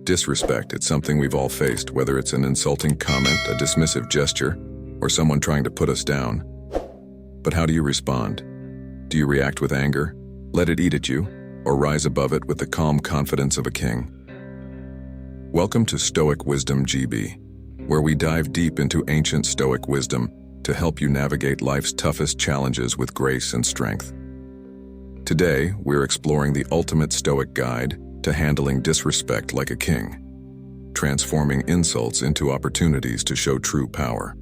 Disrespect, it's something we've all faced, whether it's an insulting comment, a dismissive gesture, or someone trying to put us down. But how do you respond? Do you react with anger, let it eat at you, or rise above it with the calm confidence of a king? Welcome to Stoic Wisdom GB, where we dive deep into ancient Stoic wisdom to help you navigate life's toughest challenges with grace and strength. Today, we're exploring the ultimate Stoic guide to handling disrespect like a king, transforming insults into opportunities to show true power.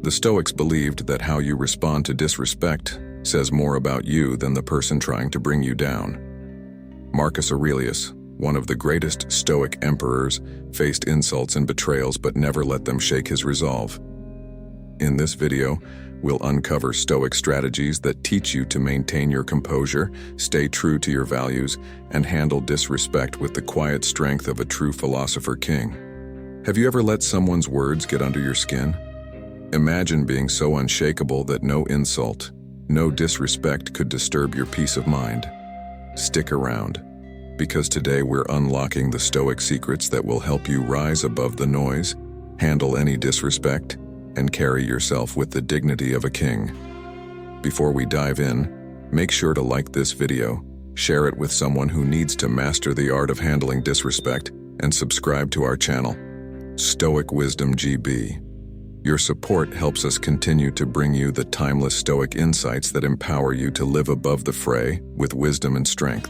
The Stoics believed that how you respond to disrespect says more about you than the person trying to bring you down. Marcus Aurelius, one of the greatest Stoic emperors, faced insults and betrayals but never let them shake his resolve. In this video, we'll uncover Stoic strategies that teach you to maintain your composure, stay true to your values, and handle disrespect with the quiet strength of a true philosopher king. Have you ever let someone's words get under your skin? Imagine being so unshakable that no insult, no disrespect could disturb your peace of mind. Stick around, because today we're unlocking the Stoic secrets that will help you rise above the noise, handle any disrespect, and carry yourself with the dignity of a king. Before we dive in, make sure to like this video, share it with someone who needs to master the art of handling disrespect, and subscribe to our channel, Stoic Wisdom GB. Your support helps us continue to bring you the timeless Stoic insights that empower you to live above the fray with wisdom and strength.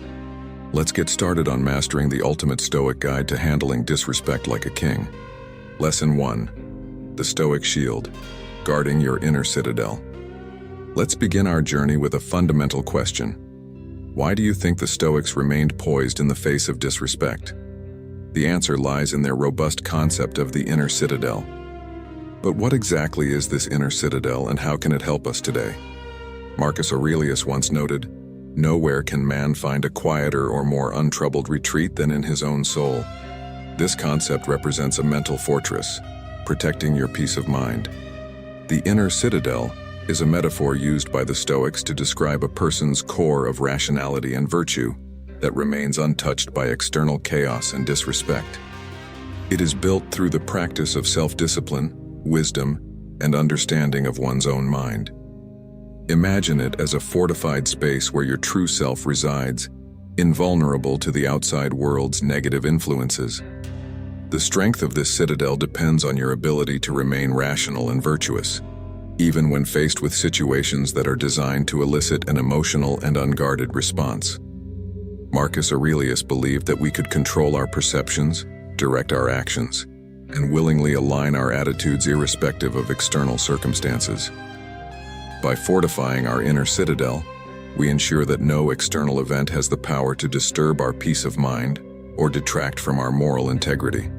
Let's get started on mastering the ultimate Stoic guide to handling disrespect like a king. Lesson 1. The Stoic Shield, guarding your inner citadel. Let's begin our journey with a fundamental question. Why do you think the Stoics remained poised in the face of disrespect? The answer lies in their robust concept of the inner citadel. But what exactly is this inner citadel and how can it help us today? Marcus Aurelius once noted, "Nowhere can man find a quieter or more untroubled retreat than in his own soul." This concept represents a mental fortress, protecting your peace of mind. The inner citadel is a metaphor used by the Stoics to describe a person's core of rationality and virtue that remains untouched by external chaos and disrespect. It is built through the practice of self-discipline, wisdom, and understanding of one's own mind. Imagine it as a fortified space where your true self resides, invulnerable to the outside world's negative influences. The strength of this citadel depends on your ability to remain rational and virtuous, even when faced with situations that are designed to elicit an emotional and unguarded response. Marcus Aurelius believed that we could control our perceptions, direct our actions, and willingly align our attitudes irrespective of external circumstances. By fortifying our inner citadel, we ensure that no external event has the power to disturb our peace of mind or detract from our moral integrity.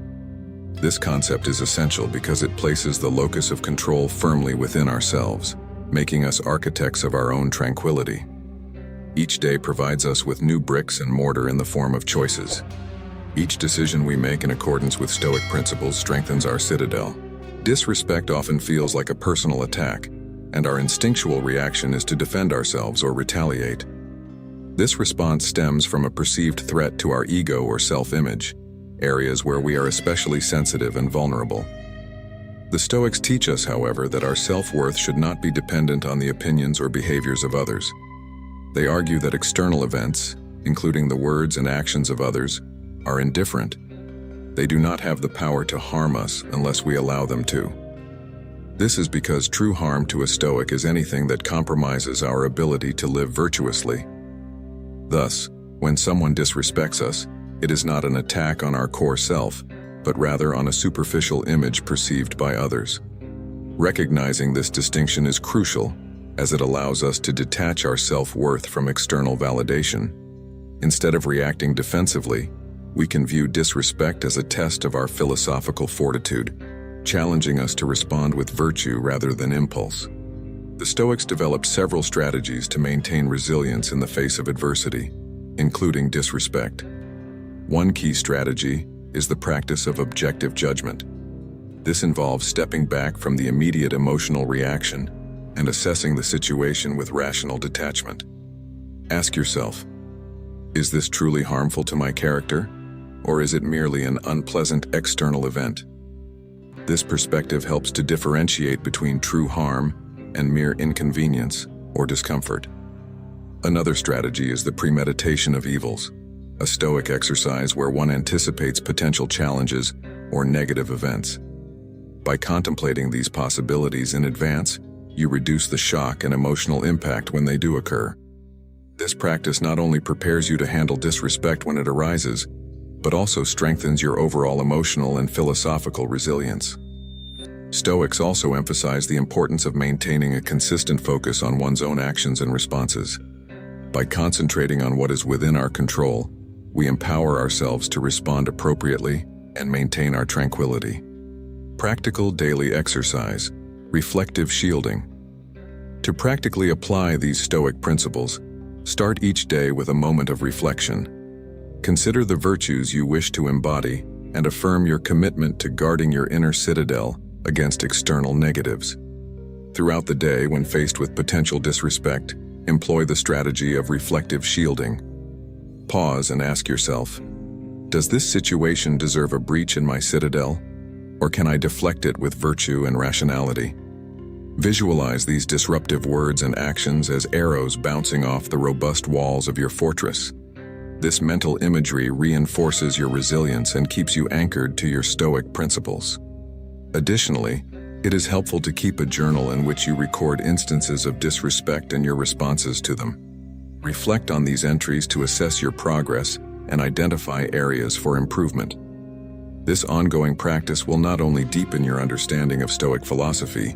This concept is essential because it places the locus of control firmly within ourselves, making us architects of our own tranquility. Each day provides us with new bricks and mortar in the form of choices. Each decision we make in accordance with Stoic principles strengthens our citadel. Disrespect often feels like a personal attack, and our instinctual reaction is to defend ourselves or retaliate. This response stems from a perceived threat to our ego or self-image, areas where we are especially sensitive and vulnerable. The Stoics teach us, however, that our self-worth should not be dependent on the opinions or behaviors of others. They argue that external events, including the words and actions of others, are indifferent. They do not have the power to harm us unless we allow them to. This is because true harm to a Stoic is anything that compromises our ability to live virtuously. Thus, when someone disrespects us, it is not an attack on our core self, but rather on a superficial image perceived by others. Recognizing this distinction is crucial, as it allows us to detach our self-worth from external validation. Instead of reacting defensively, we can view disrespect as a test of our philosophical fortitude, challenging us to respond with virtue rather than impulse. The Stoics developed several strategies to maintain resilience in the face of adversity, including disrespect. One key strategy is the practice of objective judgment. This involves stepping back from the immediate emotional reaction and assessing the situation with rational detachment. Ask yourself, is this truly harmful to my character? or is it merely an unpleasant external event? This perspective helps to differentiate between true harm and mere inconvenience or discomfort. Another strategy is the premeditation of evils, a Stoic exercise where one anticipates potential challenges or negative events. By contemplating these possibilities in advance, you reduce the shock and emotional impact when they do occur. This practice not only prepares you to handle disrespect when it arises, but also strengthens your overall emotional and philosophical resilience. Stoics also emphasize the importance of maintaining a consistent focus on one's own actions and responses. By concentrating on what is within our control, we empower ourselves to respond appropriately and maintain our tranquility. Practical daily exercise, reflective shielding. To practically apply these Stoic principles, start each day with a moment of reflection. Consider the virtues you wish to embody and affirm your commitment to guarding your inner citadel against external negatives. Throughout the day, when faced with potential disrespect, employ the strategy of reflective shielding. Pause and ask yourself, does this situation deserve a breach in my citadel, or can I deflect it with virtue and rationality? Visualize these disruptive words and actions as arrows bouncing off the robust walls of your fortress. This mental imagery reinforces your resilience and keeps you anchored to your Stoic principles. Additionally, it is helpful to keep a journal in which you record instances of disrespect and your responses to them. Reflect on these entries to assess your progress and identify areas for improvement. This ongoing practice will not only deepen your understanding of Stoic philosophy,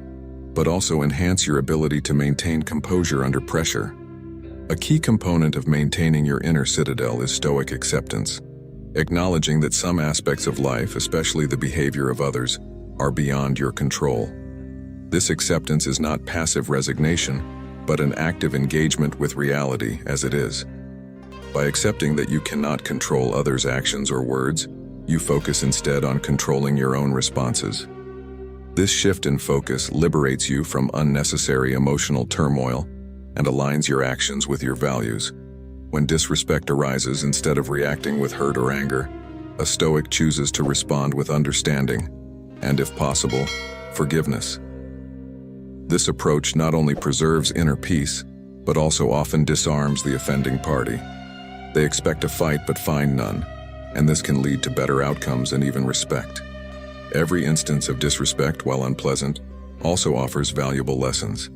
but also enhance your ability to maintain composure under pressure. A key component of maintaining your inner citadel is Stoic acceptance, acknowledging that some aspects of life, especially the behavior of others, are beyond your control. This acceptance is not passive resignation, but an active engagement with reality as it is. By accepting that you cannot control others' actions or words, you focus instead on controlling your own responses. This shift in focus liberates you from unnecessary emotional turmoil and aligns your actions with your values. When disrespect arises, instead of reacting with hurt or anger, a Stoic chooses to respond with understanding and, if possible, forgiveness. This approach not only preserves inner peace, but also often disarms the offending party. They expect a fight but find none, and this can lead to better outcomes and even respect. Every instance of disrespect, while unpleasant, also offers valuable lessons.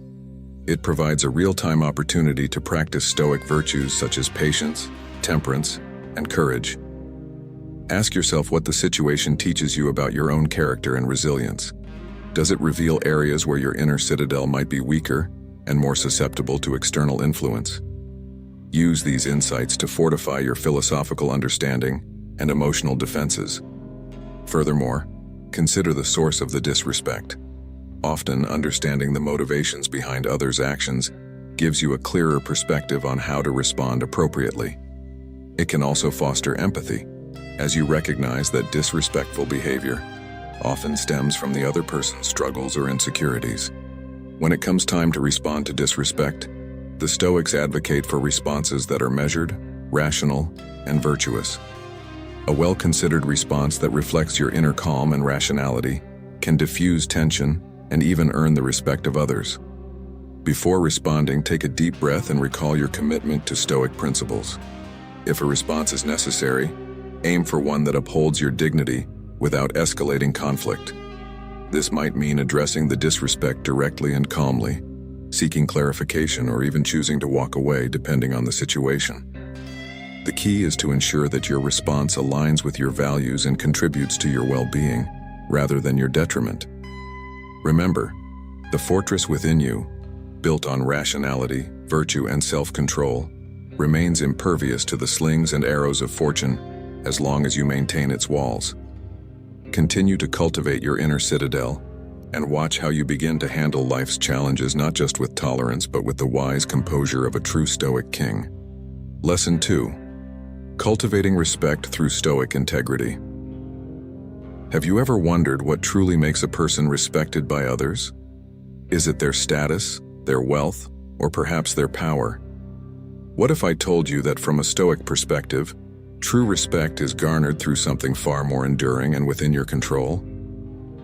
It provides a real-time opportunity to practice Stoic virtues such as patience, temperance, and courage. Ask yourself what the situation teaches you about your own character and resilience. Does it reveal areas where your inner citadel might be weaker and more susceptible to external influence? Use these insights to fortify your philosophical understanding and emotional defenses. Furthermore, consider the source of the disrespect. Often, understanding the motivations behind others' actions gives you a clearer perspective on how to respond appropriately. It can also foster empathy, as you recognize that disrespectful behavior often stems from the other person's struggles or insecurities. When it comes time to respond to disrespect, the Stoics advocate for responses that are measured, rational, and virtuous. A well-considered response that reflects your inner calm and rationality can diffuse tension and even earn the respect of others. Before responding, take a deep breath and recall your commitment to Stoic principles. If a response is necessary, aim for one that upholds your dignity without escalating conflict. This might mean addressing the disrespect directly and calmly, seeking clarification, or even choosing to walk away depending on the situation. The key is to ensure that your response aligns with your values and contributes to your well-being, rather than your detriment. Remember, the fortress within you, built on rationality, virtue, and self-control, remains impervious to the slings and arrows of fortune as long as you maintain its walls. Continue to cultivate your inner citadel, and watch how you begin to handle life's challenges not just with tolerance but with the wise composure of a true Stoic king. Lesson 2. Cultivating respect through Stoic integrity. Have you ever wondered what truly makes a person respected by others? Is it their status, their wealth, or perhaps their power? What if I told you that from a Stoic perspective, True respect is garnered through something far more enduring and within your control.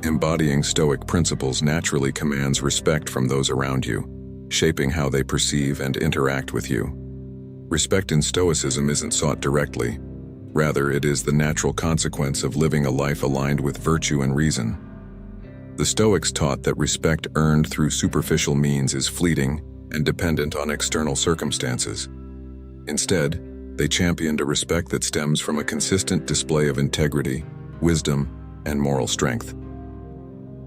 Embodying Stoic principles naturally commands respect from those around you, shaping how they perceive and interact with you. Respect in Stoicism isn't sought directly. Rather, it is the natural consequence of living a life aligned with virtue and reason. The Stoics taught that respect earned through superficial means is fleeting and dependent on external circumstances. Instead, they championed a respect that stems from a consistent display of integrity, wisdom, and moral strength.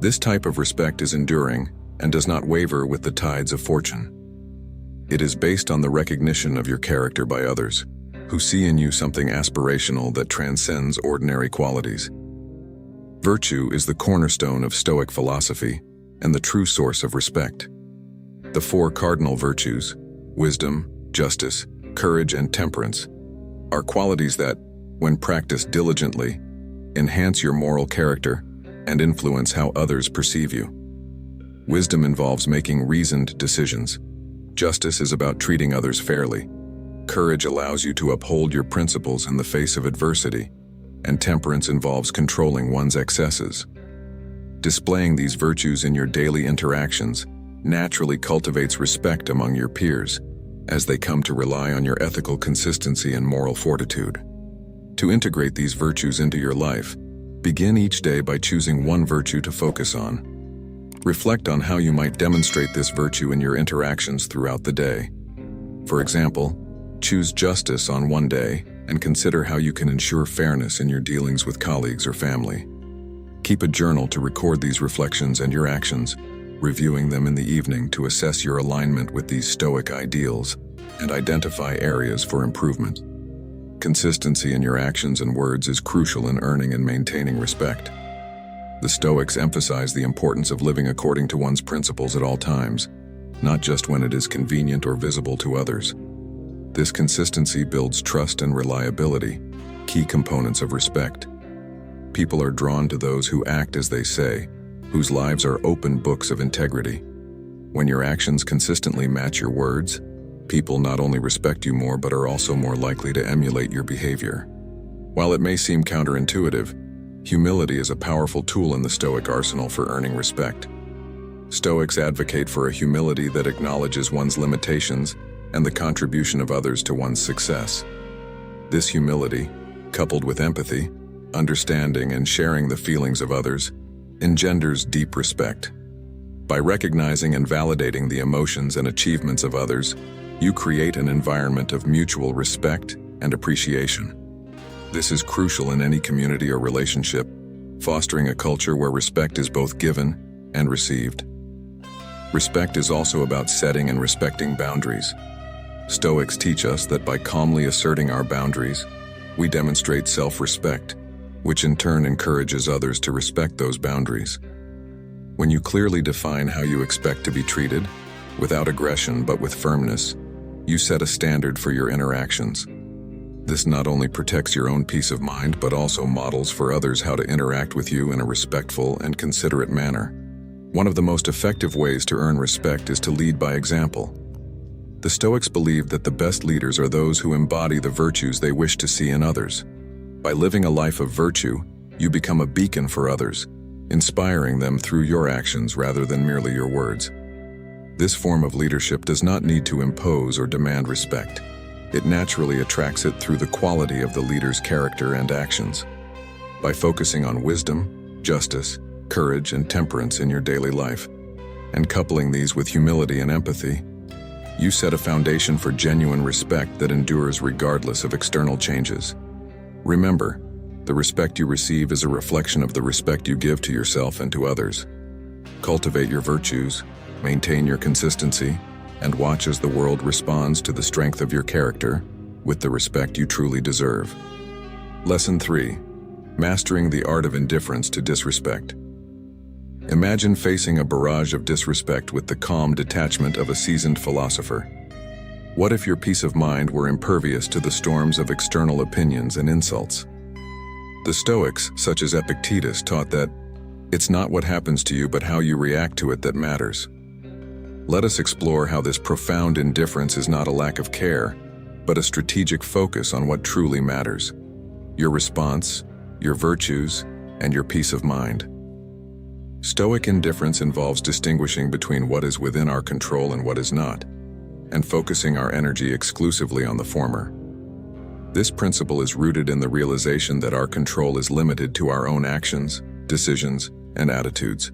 This type of respect is enduring and does not waver with the tides of fortune. It is based on the recognition of your character by others, who see in you something aspirational that transcends ordinary qualities. Virtue is the cornerstone of Stoic philosophy and the true source of respect. The four cardinal virtues, wisdom, justice, courage, and temperance, are qualities that, when practiced diligently, enhance your moral character and influence how others perceive you. Wisdom involves making reasoned decisions. Justice is about treating others fairly. Courage allows you to uphold your principles in the face of adversity, and temperance involves controlling one's excesses. Displaying these virtues in your daily interactions naturally cultivates respect among your peers, as they come to rely on your ethical consistency and moral fortitude. To integrate these virtues into your life, begin each day by choosing one virtue to focus on. Reflect on how you might demonstrate this virtue in your interactions throughout the day. For example, choose justice on one day and consider how you can ensure fairness in your dealings with colleagues or family. Keep a journal to record these reflections and your actions, reviewing them in the evening to assess your alignment with these Stoic ideals and identify areas for improvement. Consistency in your actions and words is crucial in earning and maintaining respect. The Stoics emphasize the importance of living according to one's principles at all times, not just when it is convenient or visible to others. This consistency builds trust and reliability, key components of respect. People are drawn to those who act as they say, whose lives are open books of integrity. When your actions consistently match your words, people not only respect you more but are also more likely to emulate your behavior. While it may seem counterintuitive, humility is a powerful tool in the Stoic arsenal for earning respect. Stoics advocate for a humility that acknowledges one's limitations and the contribution of others to one's success. This humility, coupled with empathy, understanding, and sharing the feelings of others, engenders deep respect. By recognizing and validating the emotions and achievements of others, you create an environment of mutual respect and appreciation. This is crucial in any community or relationship, fostering a culture where respect is both given and received. Respect is also about setting and respecting boundaries. Stoics teach us that by calmly asserting our boundaries, we demonstrate self-respect, which in turn encourages others to respect those boundaries. When you clearly define how you expect to be treated, without aggression but with firmness, you set a standard for your interactions. This not only protects your own peace of mind but also models for others how to interact with you in a respectful and considerate manner. One of the most effective ways to earn respect is to lead by example. The Stoics believed that the best leaders are those who embody the virtues they wish to see in others. By living a life of virtue, you become a beacon for others, inspiring them through your actions rather than merely your words. This form of leadership does not need to impose or demand respect. It naturally attracts it through the quality of the leader's character and actions. By focusing on wisdom, justice, courage, and temperance in your daily life, and coupling these with humility and empathy, you set a foundation for genuine respect that endures regardless of external changes. Remember, the respect you receive is a reflection of the respect you give to yourself and to others. Cultivate your virtues, maintain your consistency, and watch as the world responds to the strength of your character with the respect you truly deserve. Lesson 3. Mastering the art of indifference to disrespect. Imagine facing a barrage of disrespect with the calm detachment of a seasoned philosopher. What if your peace of mind were impervious to the storms of external opinions and insults? The Stoics, such as Epictetus, taught that it's not what happens to you but how you react to it that matters. Let us explore how this profound indifference is not a lack of care, but a strategic focus on what truly matters. your response, your virtues, and your peace of mind. Stoic indifference involves distinguishing between what is within our control and what is not, and focusing our energy exclusively on the former. This principle is rooted in the realization that our control is limited to our own actions, decisions, and attitudes.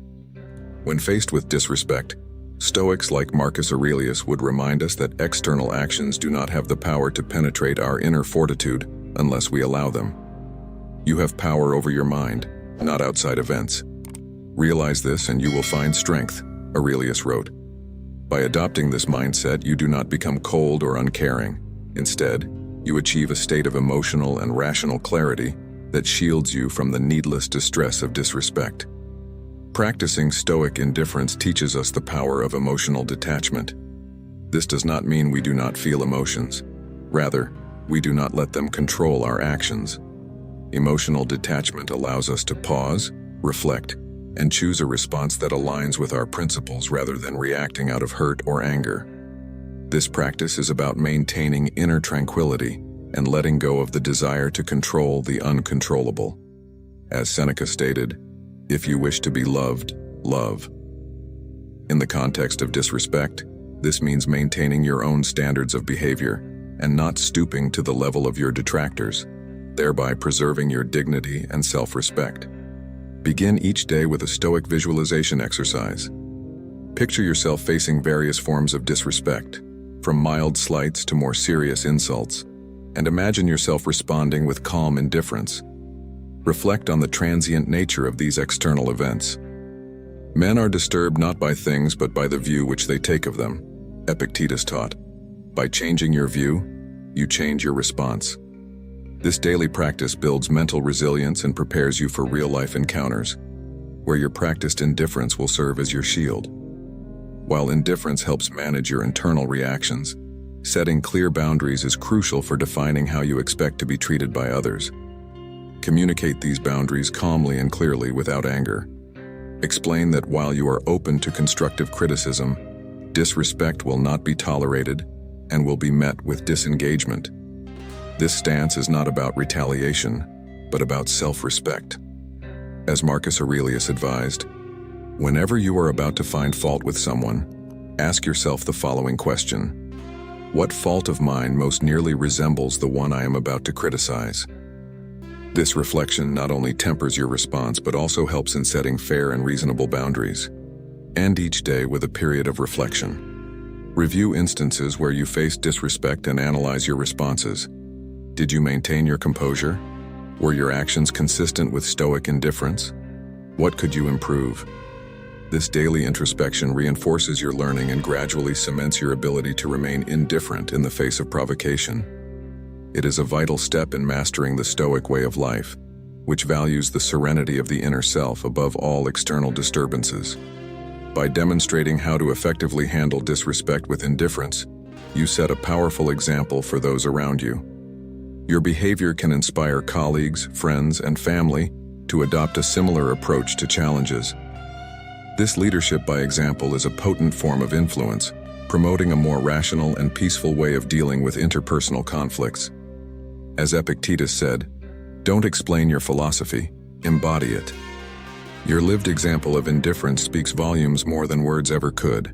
When faced with disrespect, Stoics like Marcus Aurelius would remind us that external actions do not have the power to penetrate our inner fortitude unless we allow them. You have power over your mind, not outside events. Realize this and you will find strength, Aurelius wrote. By adopting this mindset, you do not become cold or uncaring. Instead, you achieve a state of emotional and rational clarity that shields you from the needless distress of disrespect. Practicing Stoic indifference teaches us the power of emotional detachment. This does not mean we do not feel emotions. Rather, we do not let them control our actions. Emotional detachment allows us to pause, reflect, and choose a response that aligns with our principles rather than reacting out of hurt or anger. This practice is about maintaining inner tranquility and letting go of the desire to control the uncontrollable. As Seneca stated, "If you wish to be loved, love." In the context of disrespect, this means maintaining your own standards of behavior and not stooping to the level of your detractors, thereby preserving your dignity and self-respect. Begin each day with a Stoic visualization exercise. Picture yourself facing various forms of disrespect, from mild slights to more serious insults, and imagine yourself responding with calm indifference. Reflect on the transient nature of these external events. Men are disturbed not by things but by the view which they take of them, Epictetus taught. By changing your view, you change your response. This daily practice builds mental resilience and prepares you for real-life encounters, where your practiced indifference will serve as your shield. While indifference helps manage your internal reactions, setting clear boundaries is crucial for defining how you expect to be treated by others. Communicate these boundaries calmly and clearly without anger. Explain that while you are open to constructive criticism, disrespect will not be tolerated and will be met with disengagement. This stance is not about retaliation, but about self-respect. As Marcus Aurelius advised, whenever you are about to find fault with someone, ask yourself the following question: what fault of mine most nearly resembles the one I am about to criticize? This reflection not only tempers your response but also helps in setting fair and reasonable boundaries. End each day with a period of reflection. Review instances where you faced disrespect and analyze your responses. Did you maintain your composure? Were your actions consistent with Stoic indifference? What could you improve? This daily introspection reinforces your learning and gradually cements your ability to remain indifferent in the face of provocation. It is a vital step in mastering the Stoic way of life, which values the serenity of the inner self above all external disturbances. By demonstrating how to effectively handle disrespect with indifference, you set a powerful example for those around you. Your behavior can inspire colleagues, friends, and family to adopt a similar approach to challenges. This leadership by example is a potent form of influence, promoting a more rational and peaceful way of dealing with interpersonal conflicts. As Epictetus said, "Don't explain your philosophy, embody it." Your lived example of indifference speaks volumes more than words ever could.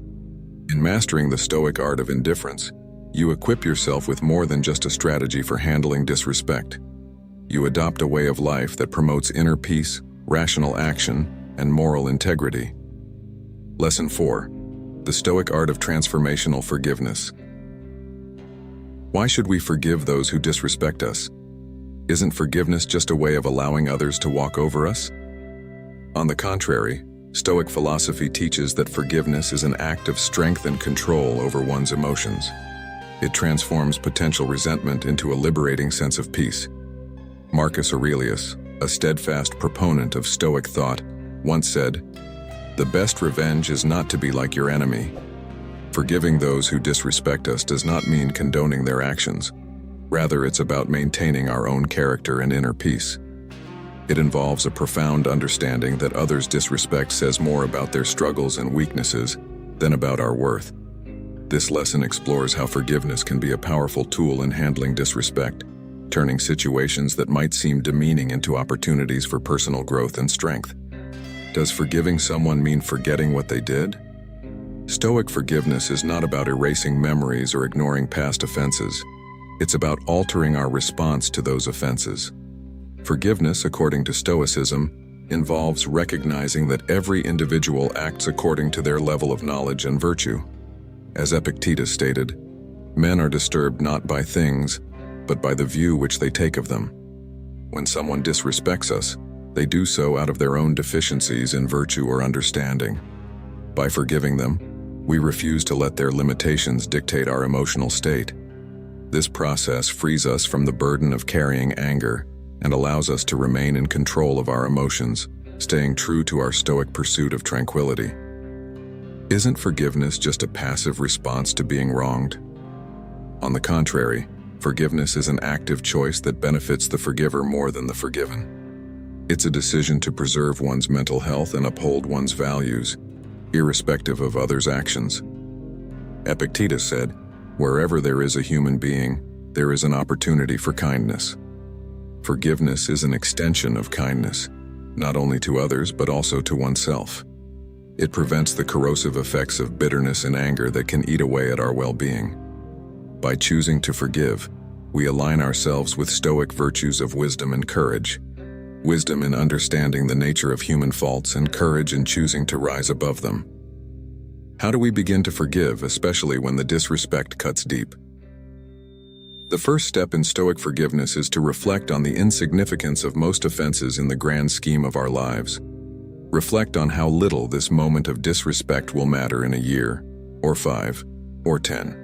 In mastering the Stoic art of indifference, you equip yourself with more than just a strategy for handling disrespect. You adopt a way of life that promotes inner peace, rational action, and moral integrity. Lesson 4. The Stoic art of transformational forgiveness. Why should we forgive those who disrespect us? Isn't forgiveness just a way of allowing others to walk over us? On the contrary, Stoic philosophy teaches that forgiveness is an act of strength and control over one's emotions. It transforms potential resentment into a liberating sense of peace. Marcus Aurelius, a steadfast proponent of Stoic thought, once said, "The best revenge is not to be like your enemy." Forgiving those who disrespect us does not mean condoning their actions. Rather, it's about maintaining our own character and inner peace. It involves a profound understanding that others' disrespect says more about their struggles and weaknesses than about our worth. This lesson explores how forgiveness can be a powerful tool in handling disrespect, turning situations that might seem demeaning into opportunities for personal growth and strength. Does forgiving someone mean forgetting what they did? Stoic forgiveness is not about erasing memories or ignoring past offenses. It's about altering our response to those offenses. Forgiveness, according to Stoicism, involves recognizing that every individual acts according to their level of knowledge and virtue. As Epictetus stated, men are disturbed not by things, but by the view which they take of them. When someone disrespects us, they do so out of their own deficiencies in virtue or understanding. By forgiving them, we refuse to let their limitations dictate our emotional state. This process frees us from the burden of carrying anger and allows us to remain in control of our emotions, staying true to our stoic pursuit of tranquility. Isn't forgiveness just a passive response to being wronged? On the contrary, forgiveness is an active choice that benefits the forgiver more than the forgiven. It's a decision to preserve one's mental health and uphold one's values, irrespective of others' actions. Epictetus said, "Wherever there is a human being, there is an opportunity for kindness." Forgiveness is an extension of kindness, not only to others but also to oneself. It prevents the corrosive effects of bitterness and anger that can eat away at our well-being. By choosing to forgive, we align ourselves with stoic virtues of wisdom and courage. Wisdom in understanding the nature of human faults and courage in choosing to rise above them. How do we begin to forgive, especially when the disrespect cuts deep? The first step in stoic forgiveness is to reflect on the insignificance of most offenses in the grand scheme of our lives. Reflect on how little this moment of disrespect will matter in a year, or 5, or 10.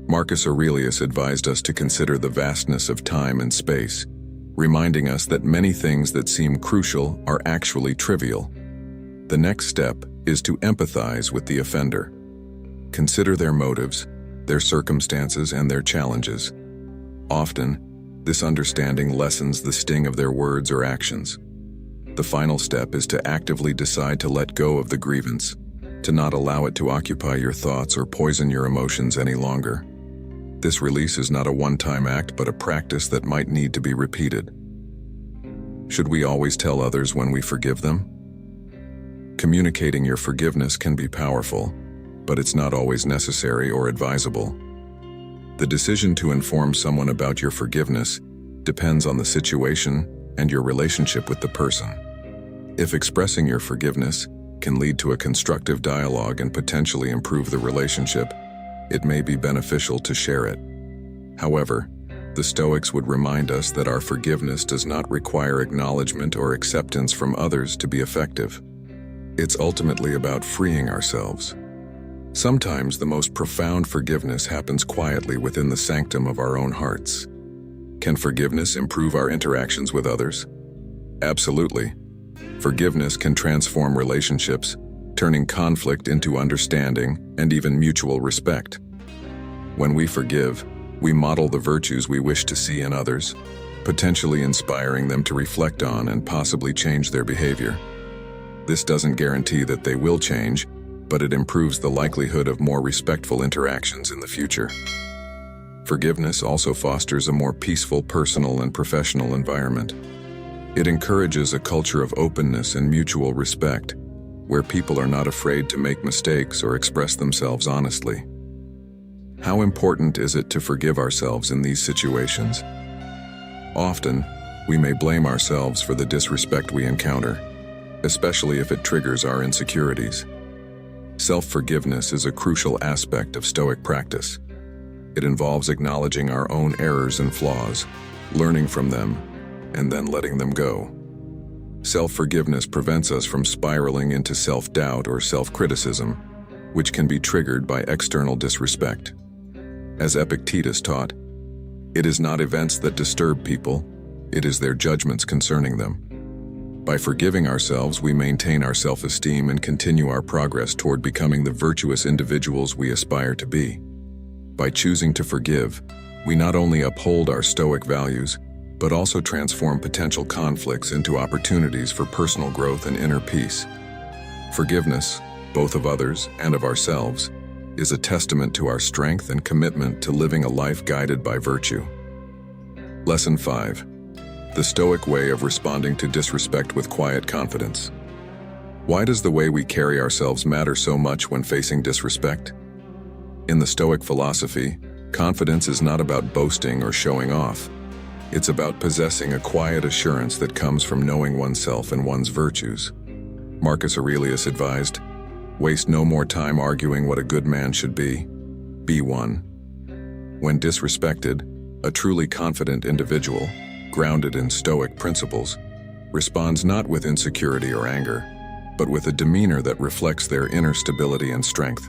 Marcus Aurelius advised us to consider the vastness of time and space, reminding us that many things that seem crucial are actually trivial. The next step is to empathize with the offender. Consider their motives, their circumstances, and their challenges. Often, this understanding lessens the sting of their words or actions. The final step is to actively decide to let go of the grievance, to not allow it to occupy your thoughts or poison your emotions any longer. This release is not a one-time act, but a practice that might need to be repeated. Should we always tell others when we forgive them? Communicating your forgiveness can be powerful, but it's not always necessary or advisable. The decision to inform someone about your forgiveness depends on the situation and your relationship with the person. If expressing your forgiveness can lead to a constructive dialogue and potentially improve the relationship, it may be beneficial to share it. However, the Stoics would remind us that our forgiveness does not require acknowledgement or acceptance from others to be effective. It's ultimately about freeing ourselves. Sometimes the most profound forgiveness happens quietly within the sanctum of our own hearts. Can forgiveness improve our interactions with others? Absolutely. Forgiveness can transform relationships, turning conflict into understanding and even mutual respect. When we forgive, we model the virtues we wish to see in others, potentially inspiring them to reflect on and possibly change their behavior. This doesn't guarantee that they will change, but it improves the likelihood of more respectful interactions in the future. Forgiveness also fosters a more peaceful personal and professional environment. It encourages a culture of openness and mutual respect, where people are not afraid to make mistakes or express themselves honestly. How important is it to forgive ourselves in these situations? Often, we may blame ourselves for the disrespect we encounter, especially if it triggers our insecurities. Self-forgiveness is a crucial aspect of Stoic practice. It involves acknowledging our own errors and flaws, learning from them, and then letting them go. Self-forgiveness prevents us from spiraling into self-doubt or self-criticism, which can be triggered by external disrespect. As Epictetus taught, it is not events that disturb people, it is their judgments concerning them. By forgiving ourselves, we maintain our self-esteem and continue our progress toward becoming the virtuous individuals we aspire to be. By choosing to forgive, we not only uphold our Stoic values, but also transform potential conflicts into opportunities for personal growth and inner peace. Forgiveness, both of others and of ourselves, is a testament to our strength and commitment to living a life guided by virtue. Lesson 5. The Stoic way of responding to disrespect with quiet confidence. Why does the way we carry ourselves matter so much when facing disrespect? In the Stoic philosophy, confidence is not about boasting or showing off. It's about possessing a quiet assurance that comes from knowing oneself and one's virtues. Marcus Aurelius advised, "Waste no more time arguing what a good man should be. Be one." When disrespected, a truly confident individual, grounded in Stoic principles, responds not with insecurity or anger, but with a demeanor that reflects their inner stability and strength.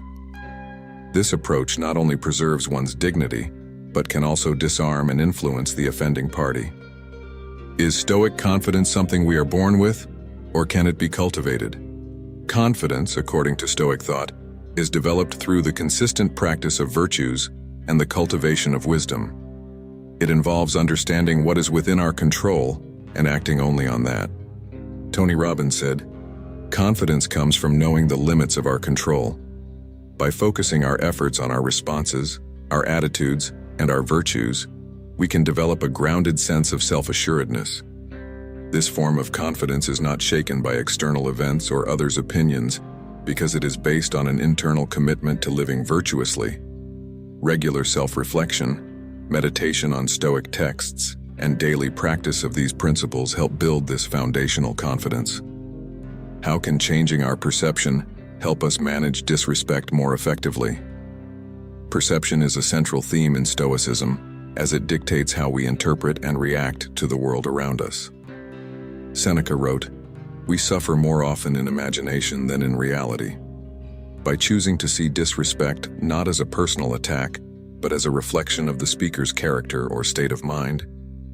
This approach not only preserves one's dignity, but can also disarm and influence the offending party. Is Stoic confidence something we are born with, or can it be cultivated? Confidence, according to Stoic thought, is developed through the consistent practice of virtues and the cultivation of wisdom. It involves understanding what is within our control and acting only on that. Tony Robbins said, "Confidence comes from knowing the limits of our control. By focusing our efforts on our responses, our attitudes, and our virtues, we can develop a grounded sense of self-assuredness. This form of confidence is not shaken by external events or others' opinions because it is based on an internal commitment to living virtuously. Regular self-reflection, meditation on Stoic texts, and daily practice of these principles help build this foundational confidence." How can changing our perception help us manage disrespect more effectively? Perception is a central theme in Stoicism, as it dictates how we interpret and react to the world around us. Seneca wrote, "We suffer more often in imagination than in reality." By choosing to see disrespect not as a personal attack, but as a reflection of the speaker's character or state of mind,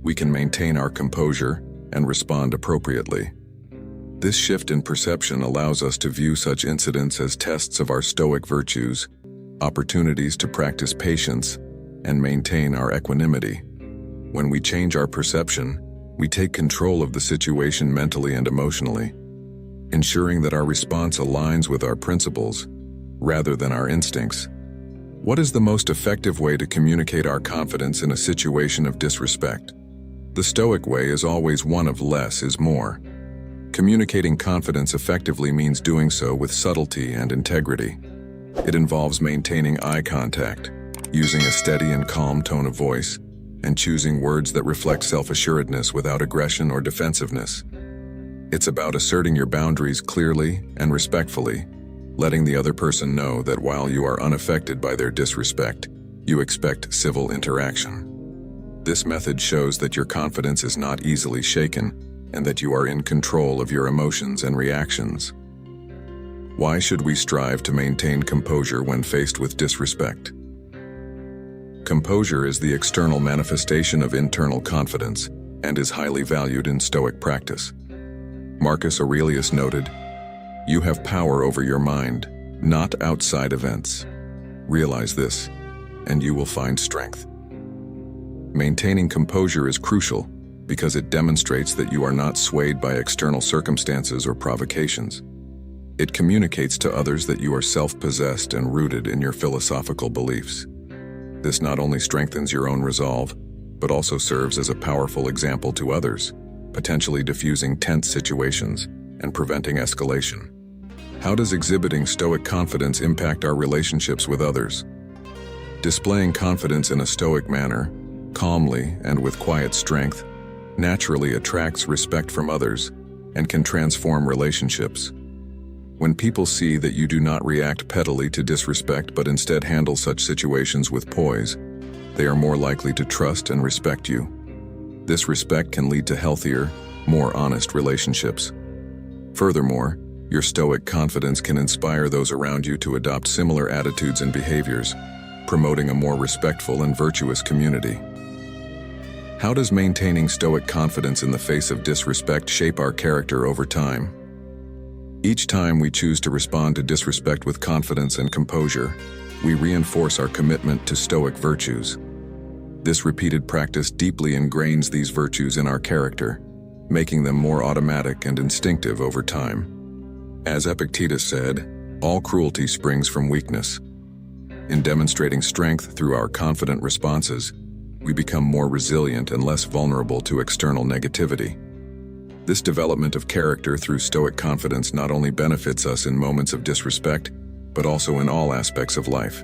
we can maintain our composure and respond appropriately. This shift in perception allows us to view such incidents as tests of our Stoic virtues, opportunities to practice patience, and maintain our equanimity. When we change our perception, we take control of the situation mentally and emotionally, ensuring that our response aligns with our principles rather than our instincts. What is the most effective way to communicate our confidence in a situation of disrespect? The Stoic way is always one of less is more. Communicating confidence effectively means doing so with subtlety and integrity. It involves maintaining eye contact, using a steady and calm tone of voice, and choosing words that reflect self-assuredness without aggression or defensiveness. It's about asserting your boundaries clearly and respectfully, letting the other person know that while you are unaffected by their disrespect, you expect civil interaction. This method shows that your confidence is not easily shaken and that you are in control of your emotions and reactions. Why should we strive to maintain composure when faced with disrespect? Composure is the external manifestation of internal confidence and is highly valued in Stoic practice. Marcus Aurelius noted, "You have power over your mind, not outside events. Realize this, and you will find strength." Maintaining composure is crucial because it demonstrates that you are not swayed by external circumstances or provocations. It communicates to others that you are self-possessed and rooted in your philosophical beliefs. This not only strengthens your own resolve, but also serves as a powerful example to others, potentially diffusing tense situations and preventing escalation. How does exhibiting Stoic confidence impact our relationships with others? Displaying confidence in a Stoic manner, calmly and with quiet strength, naturally attracts respect from others and can transform relationships. When people see that you do not react pettily to disrespect but instead handle such situations with poise, they are more likely to trust and respect you. This respect can lead to healthier, more honest relationships. Furthermore, your Stoic confidence can inspire those around you to adopt similar attitudes and behaviors, promoting a more respectful and virtuous community. How does maintaining Stoic confidence in the face of disrespect shape our character over time? Each time we choose to respond to disrespect with confidence and composure, we reinforce our commitment to Stoic virtues. This repeated practice deeply ingrains these virtues in our character, making them more automatic and instinctive over time. As Epictetus said, "All cruelty springs from weakness." In demonstrating strength through our confident responses, we become more resilient and less vulnerable to external negativity. This development of character through Stoic confidence not only benefits us in moments of disrespect, but also in all aspects of life.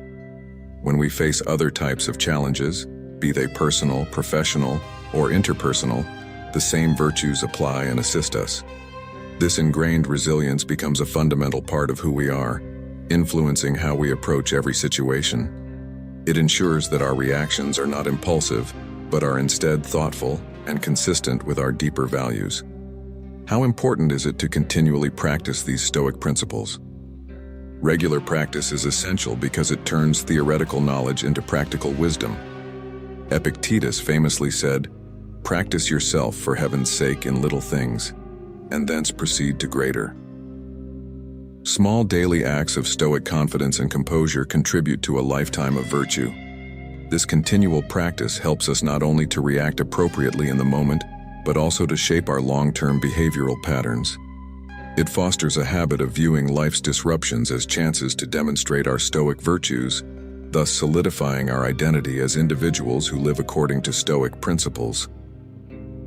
When we face other types of challenges, be they personal, professional, or interpersonal, the same virtues apply and assist us. This ingrained resilience becomes a fundamental part of who we are, influencing how we approach every situation. It ensures that our reactions are not impulsive, but are instead thoughtful and consistent with our deeper values. How important is it to continually practice these Stoic principles? Regular practice is essential because it turns theoretical knowledge into practical wisdom. Epictetus famously said, "Practice yourself for heaven's sake in little things, and thence proceed to greater." Small daily acts of Stoic confidence and composure contribute to a lifetime of virtue. This continual practice helps us not only to react appropriately in the moment, but also to shape our long-term behavioral patterns. It fosters a habit of viewing life's disruptions as chances to demonstrate our Stoic virtues, thus solidifying our identity as individuals who live according to Stoic principles.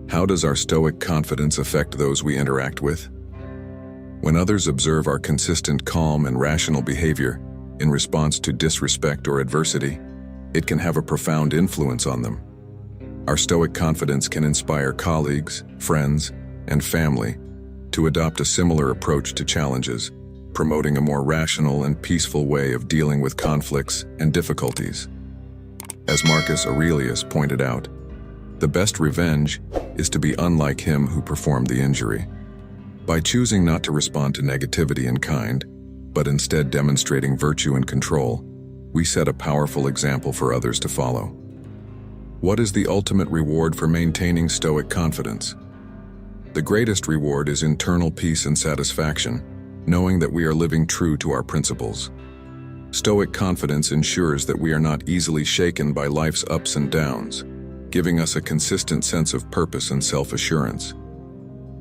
How does our Stoic confidence affect those we interact with? When others observe our consistent calm and rational behavior in response to disrespect or adversity, it can have a profound influence on them. Our Stoic confidence can inspire colleagues, friends, and family to adopt a similar approach to challenges, promoting a more rational and peaceful way of dealing with conflicts and difficulties. As Marcus Aurelius pointed out, the best revenge is to be unlike him who performed the injury. By choosing not to respond to negativity in kind, but instead demonstrating virtue and control, we set a powerful example for others to follow. What is the ultimate reward for maintaining Stoic confidence? The greatest reward is internal peace and satisfaction, knowing that we are living true to our principles. Stoic confidence ensures that we are not easily shaken by life's ups and downs, giving us a consistent sense of purpose and self-assurance.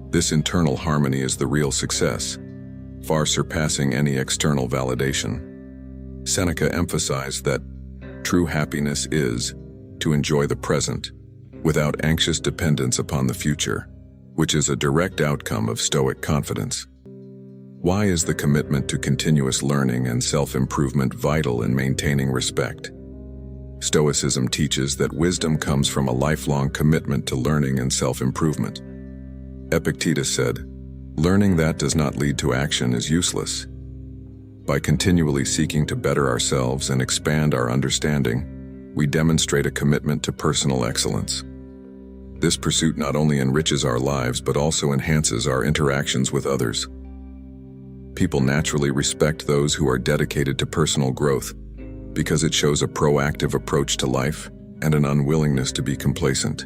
This internal harmony is the real success, far surpassing any external validation. Seneca emphasized that true happiness is to enjoy the present, without anxious dependence upon the future, which is a direct outcome of Stoic confidence. Why is the commitment to continuous learning and self-improvement vital in maintaining respect? Stoicism teaches that wisdom comes from a lifelong commitment to learning and self-improvement. Epictetus said, "Learning that does not lead to action is useless." By continually seeking to better ourselves and expand our understanding, we demonstrate a commitment to personal excellence. This pursuit not only enriches our lives but also enhances our interactions with others. People naturally respect those who are dedicated to personal growth because it shows a proactive approach to life and an unwillingness to be complacent.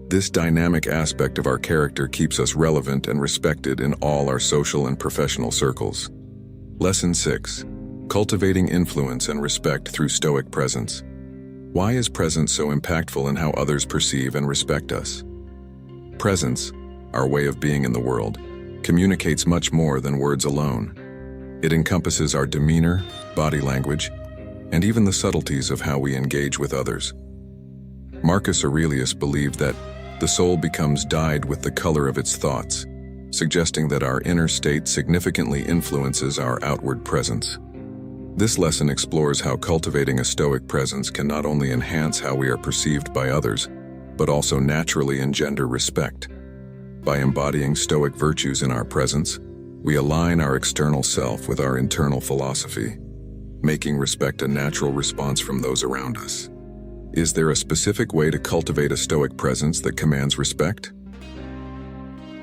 This dynamic aspect of our character keeps us relevant and respected in all our social and professional circles. Lesson 6. Cultivating influence and respect through Stoic presence. Why is presence so impactful in how others perceive and respect us? Presence, our way of being in the world, communicates much more than words alone. It encompasses our demeanor, body language, and even the subtleties of how we engage with others. Marcus Aurelius believed that the soul becomes dyed with the color of its thoughts, suggesting that our inner state significantly influences our outward presence. This lesson explores how cultivating a Stoic presence can not only enhance how we are perceived by others, but also naturally engender respect. By embodying Stoic virtues in our presence, we align our external self with our internal philosophy, making respect a natural response from those around us. Is there a specific way to cultivate a Stoic presence that commands respect?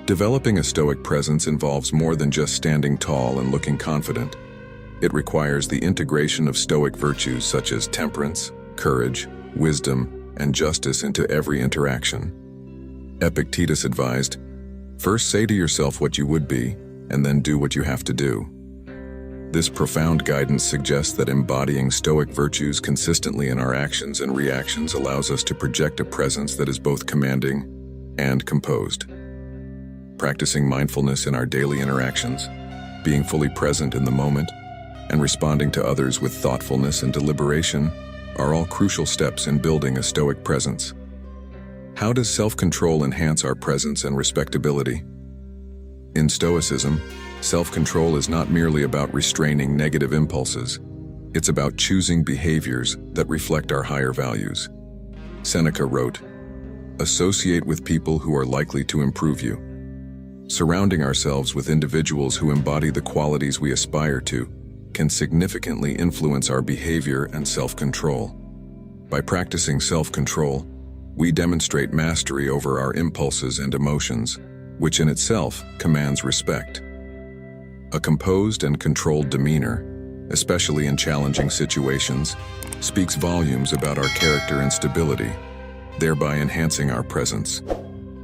Developing a Stoic presence involves more than just standing tall and looking confident. It requires the integration of Stoic virtues such as temperance, courage, wisdom, and justice into every interaction. Epictetus advised, "First say to yourself what you would be, and then do what you have to do." This profound guidance suggests that embodying Stoic virtues consistently in our actions and reactions allows us to project a presence that is both commanding and composed. Practicing mindfulness in our daily interactions, being fully present in the moment, and responding to others with thoughtfulness and deliberation are all crucial steps in building a Stoic presence. How does self-control enhance our presence and respectability? In Stoicism, self-control is not merely about restraining negative impulses. It's about choosing behaviors that reflect our higher values. Seneca wrote, "Associate with people who are likely to improve you." Surrounding ourselves with individuals who embody the qualities we aspire to can significantly influence our behavior and self-control. By practicing self-control, we demonstrate mastery over our impulses and emotions, which in itself commands respect. A composed and controlled demeanor, especially in challenging situations, speaks volumes about our character and stability, thereby enhancing our presence.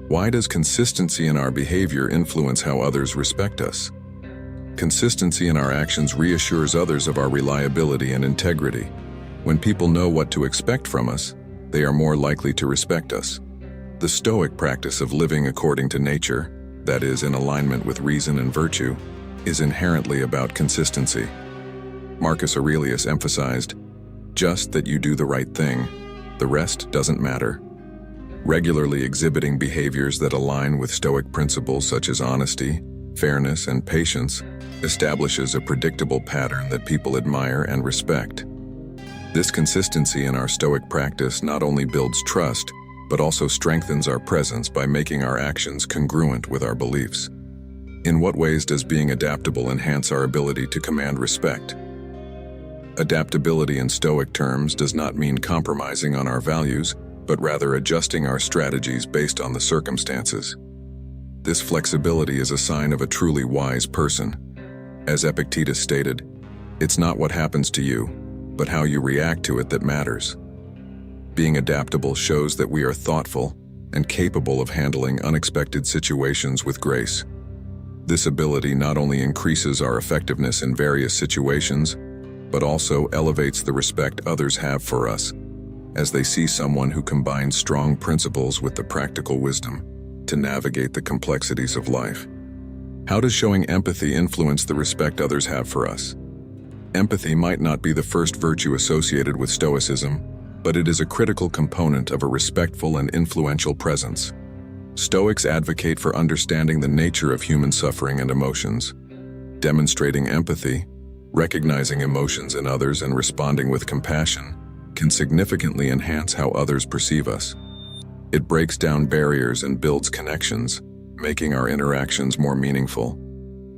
Why does consistency in our behavior influence how others respect us? Consistency in our actions reassures others of our reliability and integrity. When people know what to expect from us, they are more likely to respect us. The Stoic practice of living according to nature, that is, in alignment with reason and virtue, is inherently about consistency. Marcus Aurelius emphasized, "Just that you do the right thing, the rest doesn't matter." Regularly exhibiting behaviors that align with Stoic principles such as honesty, fairness, and patience establishes a predictable pattern that people admire and respect. This consistency in our Stoic practice not only builds trust, but also strengthens our presence by making our actions congruent with our beliefs. In what ways does being adaptable enhance our ability to command respect? Adaptability in Stoic terms does not mean compromising on our values, but rather adjusting our strategies based on the circumstances. This flexibility is a sign of a truly wise person. As Epictetus stated, "It's not what happens to you, but how you react to it that matters." Being adaptable shows that we are thoughtful and capable of handling unexpected situations with grace. This ability not only increases our effectiveness in various situations, but also elevates the respect others have for us, as they see someone who combines strong principles with the practical wisdom to navigate the complexities of life. How does showing empathy influence the respect others have for us? Empathy might not be the first virtue associated with Stoicism, but it is a critical component of a respectful and influential presence. Stoics advocate for understanding the nature of human suffering and emotions. Demonstrating empathy, recognizing emotions in others and responding with compassion, can significantly enhance how others perceive us. It breaks down barriers and builds connections, making our interactions more meaningful.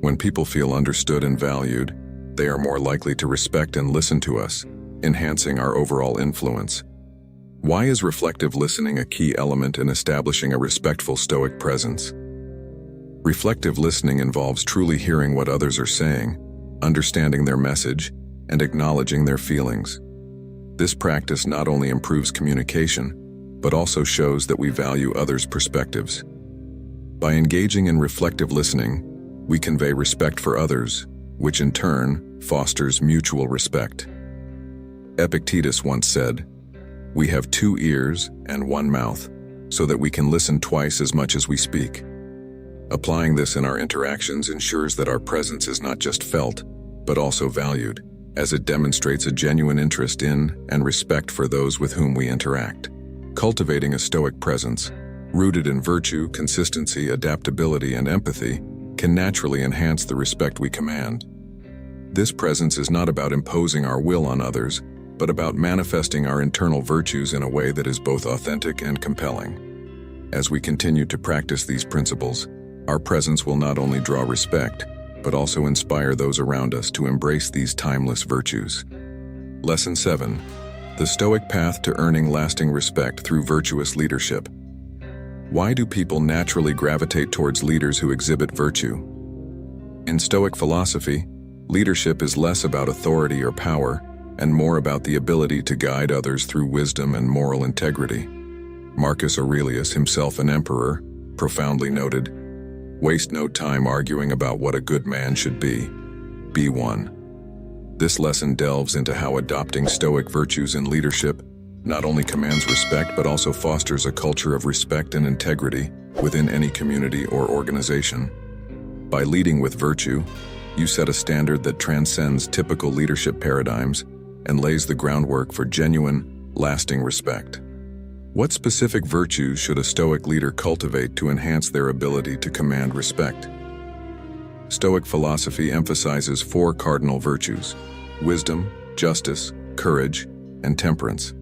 When people feel understood and valued, they are more likely to respect and listen to us, enhancing our overall influence. Why is reflective listening a key element in establishing a respectful Stoic presence? Reflective listening involves truly hearing what others are saying, understanding their message, and acknowledging their feelings. This practice not only improves communication, but also shows that we value others' perspectives. By engaging in reflective listening, we convey respect for others, which in turn fosters mutual respect. Epictetus once said, "We have 2 ears and 1 mouth, so that we can listen twice as much as we speak." Applying this in our interactions ensures that our presence is not just felt, but also valued, as it demonstrates a genuine interest in and respect for those with whom we interact. Cultivating a Stoic presence, rooted in virtue, consistency, adaptability, and empathy, can naturally enhance the respect we command. This presence is not about imposing our will on others, but about manifesting our internal virtues in a way that is both authentic and compelling. As we continue to practice these principles, our presence will not only draw respect, but also inspire those around us to embrace these timeless virtues. Lesson 7. The Stoic path to earning lasting respect through virtuous leadership. Why do people naturally gravitate towards leaders who exhibit virtue? In Stoic philosophy, leadership is less about authority or power, and more about the ability to guide others through wisdom and moral integrity. Marcus Aurelius, himself an emperor, profoundly noted, "Waste no time arguing about what a good man should be one." This lesson delves into how adopting Stoic virtues in leadership not only commands respect but also fosters a culture of respect and integrity within any community or organization. By leading with virtue, you set a standard that transcends typical leadership paradigms, and lays the groundwork for genuine, lasting respect. What specific virtues should a Stoic leader cultivate to enhance their ability to command respect? Stoic philosophy emphasizes 4 cardinal virtues: wisdom, justice, courage, and temperance.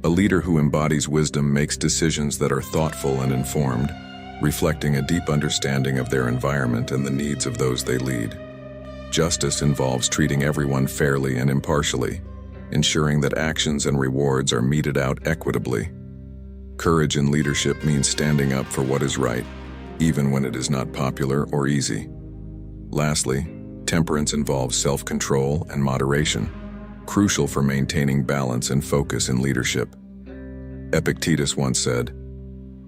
A leader who embodies wisdom makes decisions that are thoughtful and informed, reflecting a deep understanding of their environment and the needs of those they lead. Justice involves treating everyone fairly and impartially, ensuring that actions and rewards are meted out equitably. Courage in leadership means standing up for what is right, even when it is not popular or easy. Lastly, temperance involves self-control and moderation, crucial for maintaining balance and focus in leadership. Epictetus once said,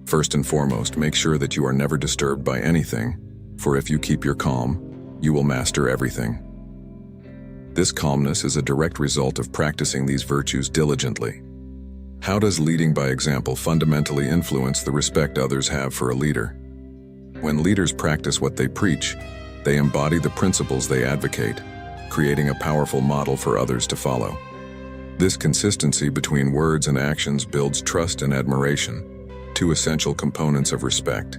"First and foremost, make sure that you are never disturbed by anything, for if you keep your calm, you will master everything." This calmness is a direct result of practicing these virtues diligently. How does leading by example fundamentally influence the respect others have for a leader? When leaders practice what they preach, they embody the principles they advocate, creating a powerful model for others to follow. This consistency between words and actions builds trust and admiration, 2 essential components of respect.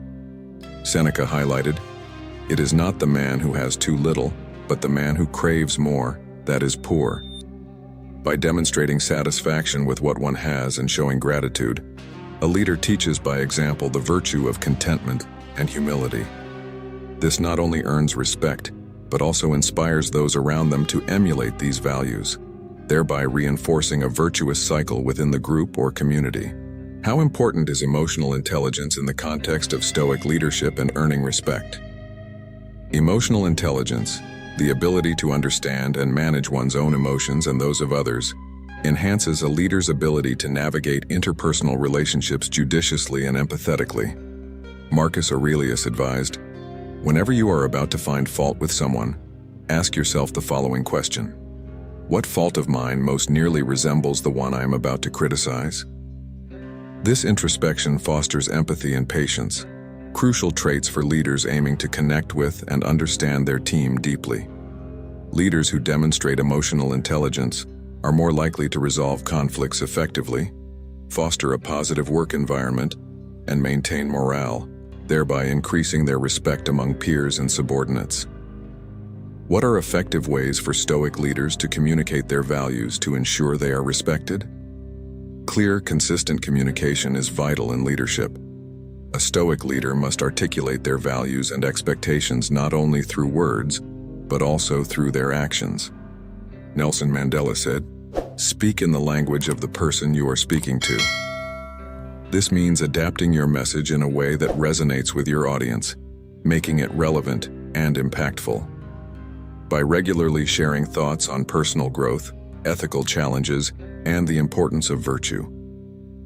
Seneca highlighted, "It is not the man who has too little, but the man who craves more, that is poor." By demonstrating satisfaction with what one has and showing gratitude, a leader teaches by example the virtue of contentment and humility. This not only earns respect, but also inspires those around them to emulate these values, thereby reinforcing a virtuous cycle within the group or community. How important is emotional intelligence in the context of Stoic leadership and earning respect? Emotional intelligence, the ability to understand and manage one's own emotions and those of others, enhances a leader's ability to navigate interpersonal relationships judiciously and empathetically. Marcus Aurelius advised, "Whenever you are about to find fault with someone, ask yourself the following question: what fault of mine most nearly resembles the one I am about to criticize?" This introspection fosters empathy and patience, crucial traits for leaders aiming to connect with and understand their team deeply. Leaders who demonstrate emotional intelligence are more likely to resolve conflicts effectively, foster a positive work environment, and maintain morale, thereby increasing their respect among peers and subordinates. What are effective ways for Stoic leaders to communicate their values to ensure they are respected? Clear, consistent communication is vital in leadership. A Stoic leader must articulate their values and expectations not only through words, but also through their actions. Nelson Mandela said, "Speak in the language of the person you are speaking to." This means adapting your message in a way that resonates with your audience, making it relevant and impactful. By regularly sharing thoughts on personal growth, ethical challenges, and the importance of virtue,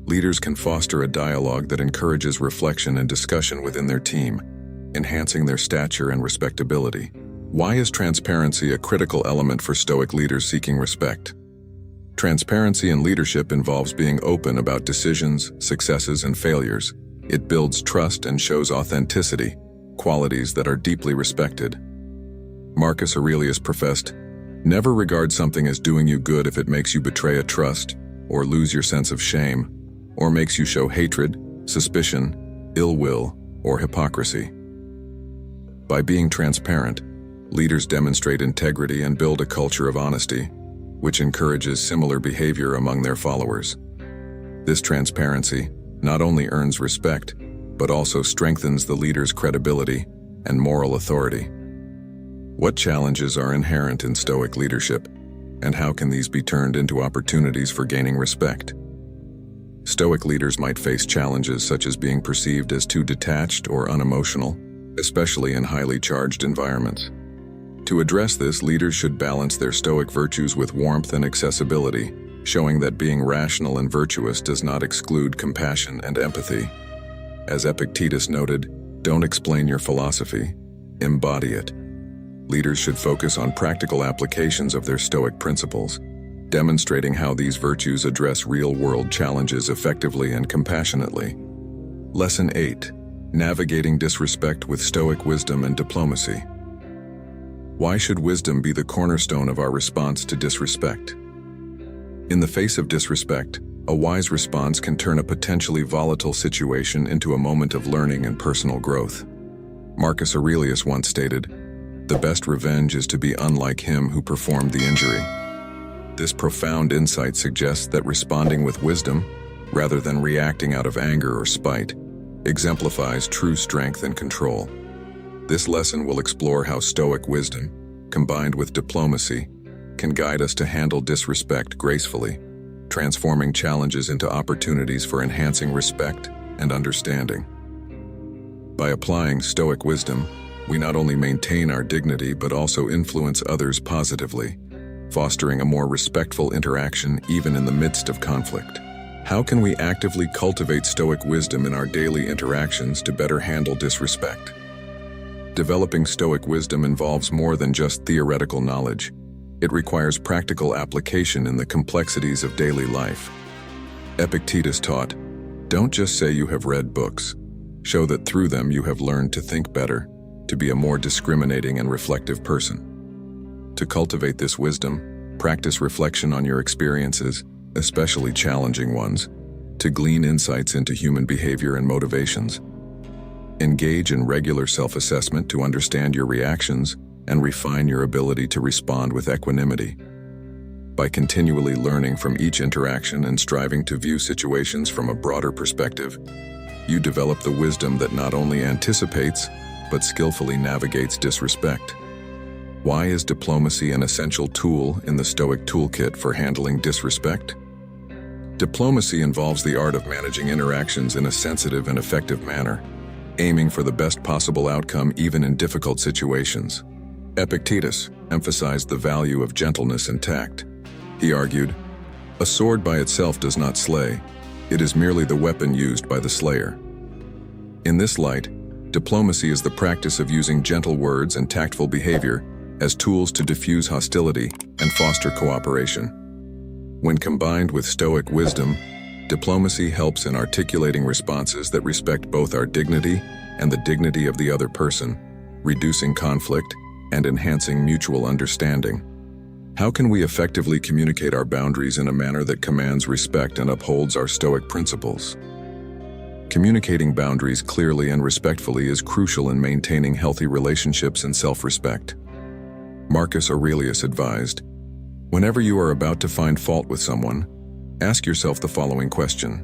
leaders can foster a dialogue that encourages reflection and discussion within their team, enhancing their stature and respectability. Why is transparency a critical element for Stoic leaders seeking respect? Transparency in leadership involves being open about decisions, successes, and failures. It builds trust and shows authenticity, qualities that are deeply respected. Marcus Aurelius professed, "Never regard something as doing you good if it makes you betray a trust, or lose your sense of shame, or makes you show hatred, suspicion, ill will, or hypocrisy." By being transparent, leaders demonstrate integrity and build a culture of honesty, which encourages similar behavior among their followers. This transparency not only earns respect, but also strengthens the leader's credibility and moral authority. What challenges are inherent in Stoic leadership, and how can these be turned into opportunities for gaining respect? Stoic leaders might face challenges such as being perceived as too detached or unemotional, especially in highly charged environments. To address this, leaders should balance their Stoic virtues with warmth and accessibility, showing that being rational and virtuous does not exclude compassion and empathy. As Epictetus noted, "Don't explain your philosophy, embody it." Leaders should focus on practical applications of their Stoic principles, demonstrating how these virtues address real-world challenges effectively and compassionately. Lesson 8. Navigating disrespect with Stoic wisdom and diplomacy. Why should wisdom be the cornerstone of our response to disrespect? In the face of disrespect, a wise response can turn a potentially volatile situation into a moment of learning and personal growth. Marcus Aurelius once stated, "The best revenge is to be unlike him who performed the injury." This profound insight suggests that responding with wisdom, rather than reacting out of anger or spite, exemplifies true strength and control. This lesson will explore how Stoic wisdom, combined with diplomacy, can guide us to handle disrespect gracefully, transforming challenges into opportunities for enhancing respect and understanding. By applying Stoic wisdom, we not only maintain our dignity but also influence others positively, fostering a more respectful interaction even in the midst of conflict. How can we actively cultivate Stoic wisdom in our daily interactions to better handle disrespect? Developing Stoic wisdom involves more than just theoretical knowledge. It requires practical application in the complexities of daily life. Epictetus taught, "Don't just say you have read books. Show that through them you have learned to think better, to be a more discriminating and reflective person." To cultivate this wisdom, practice reflection on your experiences, especially challenging ones, to glean insights into human behavior and motivations. Engage in regular self-assessment to understand your reactions and refine your ability to respond with equanimity. By continually learning from each interaction and striving to view situations from a broader perspective, you develop the wisdom that not only anticipates, but skillfully navigates disrespect. Why is diplomacy an essential tool in the Stoic toolkit for handling disrespect? Diplomacy involves the art of managing interactions in a sensitive and effective manner, aiming for the best possible outcome even in difficult situations. Epictetus emphasized the value of gentleness and tact. He argued, "A sword by itself does not slay. It is merely the weapon used by the slayer." In this light, diplomacy is the practice of using gentle words and tactful behavior as tools to diffuse hostility and foster cooperation. When combined with Stoic wisdom, diplomacy helps in articulating responses that respect both our dignity and the dignity of the other person, reducing conflict and enhancing mutual understanding. How can we effectively communicate our boundaries in a manner that commands respect and upholds our Stoic principles? Communicating boundaries clearly and respectfully is crucial in maintaining healthy relationships and self-respect. Marcus Aurelius advised, "Whenever you are about to find fault with someone, ask yourself the following question: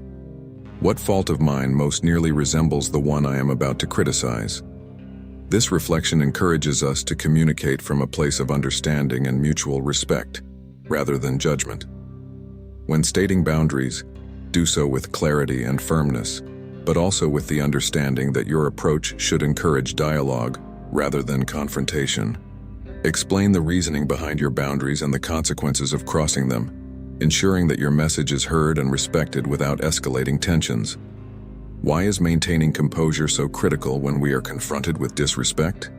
what fault of mine most nearly resembles the one I am about to criticize?" This reflection encourages us to communicate from a place of understanding and mutual respect, rather than judgment. When stating boundaries, do so with clarity and firmness, but also with the understanding that your approach should encourage dialogue rather than confrontation. Explain the reasoning behind your boundaries and the consequences of crossing them, ensuring that your message is heard and respected without escalating tensions. Why is maintaining composure so critical when we are confronted with disrespect?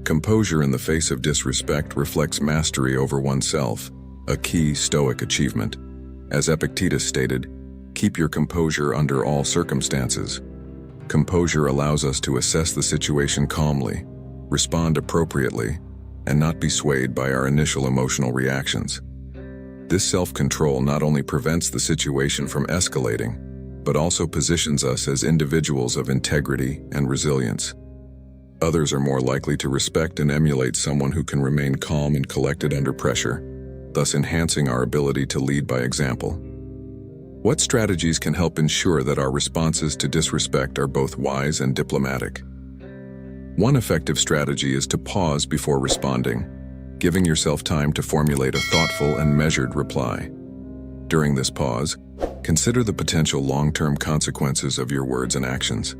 Composure in the face of disrespect reflects mastery over oneself, a key Stoic achievement. As Epictetus stated, "Keep your composure under all circumstances." Composure allows us to assess the situation calmly, respond appropriately, and not be swayed by our initial emotional reactions. This self-control not only prevents the situation from escalating, but also positions us as individuals of integrity and resilience. Others are more likely to respect and emulate someone who can remain calm and collected under pressure, thus enhancing our ability to lead by example. What strategies can help ensure that our responses to disrespect are both wise and diplomatic? One effective strategy is to pause before responding, giving yourself time to formulate a thoughtful and measured reply. During this pause, consider the potential long-term consequences of your words and actions.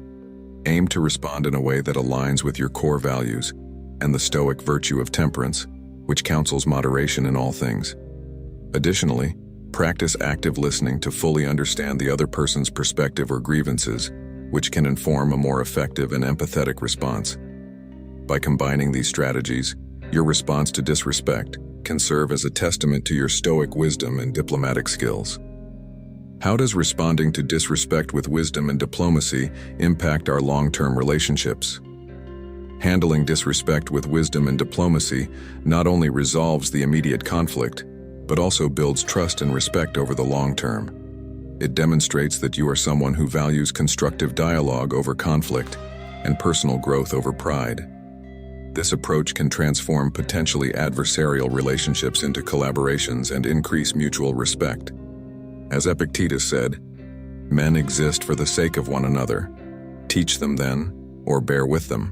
Aim to respond in a way that aligns with your core values and the Stoic virtue of temperance, which counsels moderation in all things. Additionally, practice active listening to fully understand the other person's perspective or grievances, which can inform a more effective and empathetic response. By combining these strategies, your response to disrespect can serve as a testament to your Stoic wisdom and diplomatic skills. How does responding to disrespect with wisdom and diplomacy impact our long-term relationships? Handling disrespect with wisdom and diplomacy not only resolves the immediate conflict, but also builds trust and respect over the long term. It demonstrates that you are someone who values constructive dialogue over conflict and personal growth over pride. This approach can transform potentially adversarial relationships into collaborations and increase mutual respect. As Epictetus said, "Men exist for the sake of one another. Teach them then, or bear with them."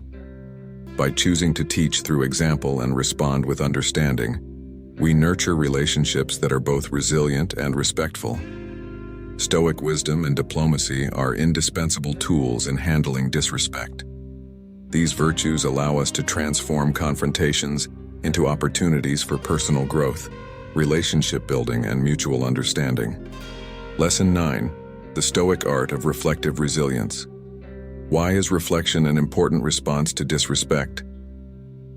By choosing to teach through example and respond with understanding, we nurture relationships that are both resilient and respectful. Stoic wisdom and diplomacy are indispensable tools in handling disrespect. These virtues allow us to transform confrontations into opportunities for personal growth, relationship building, and mutual understanding. Lesson 9: The Stoic Art of Reflective Resilience. Why is reflection an important response to disrespect?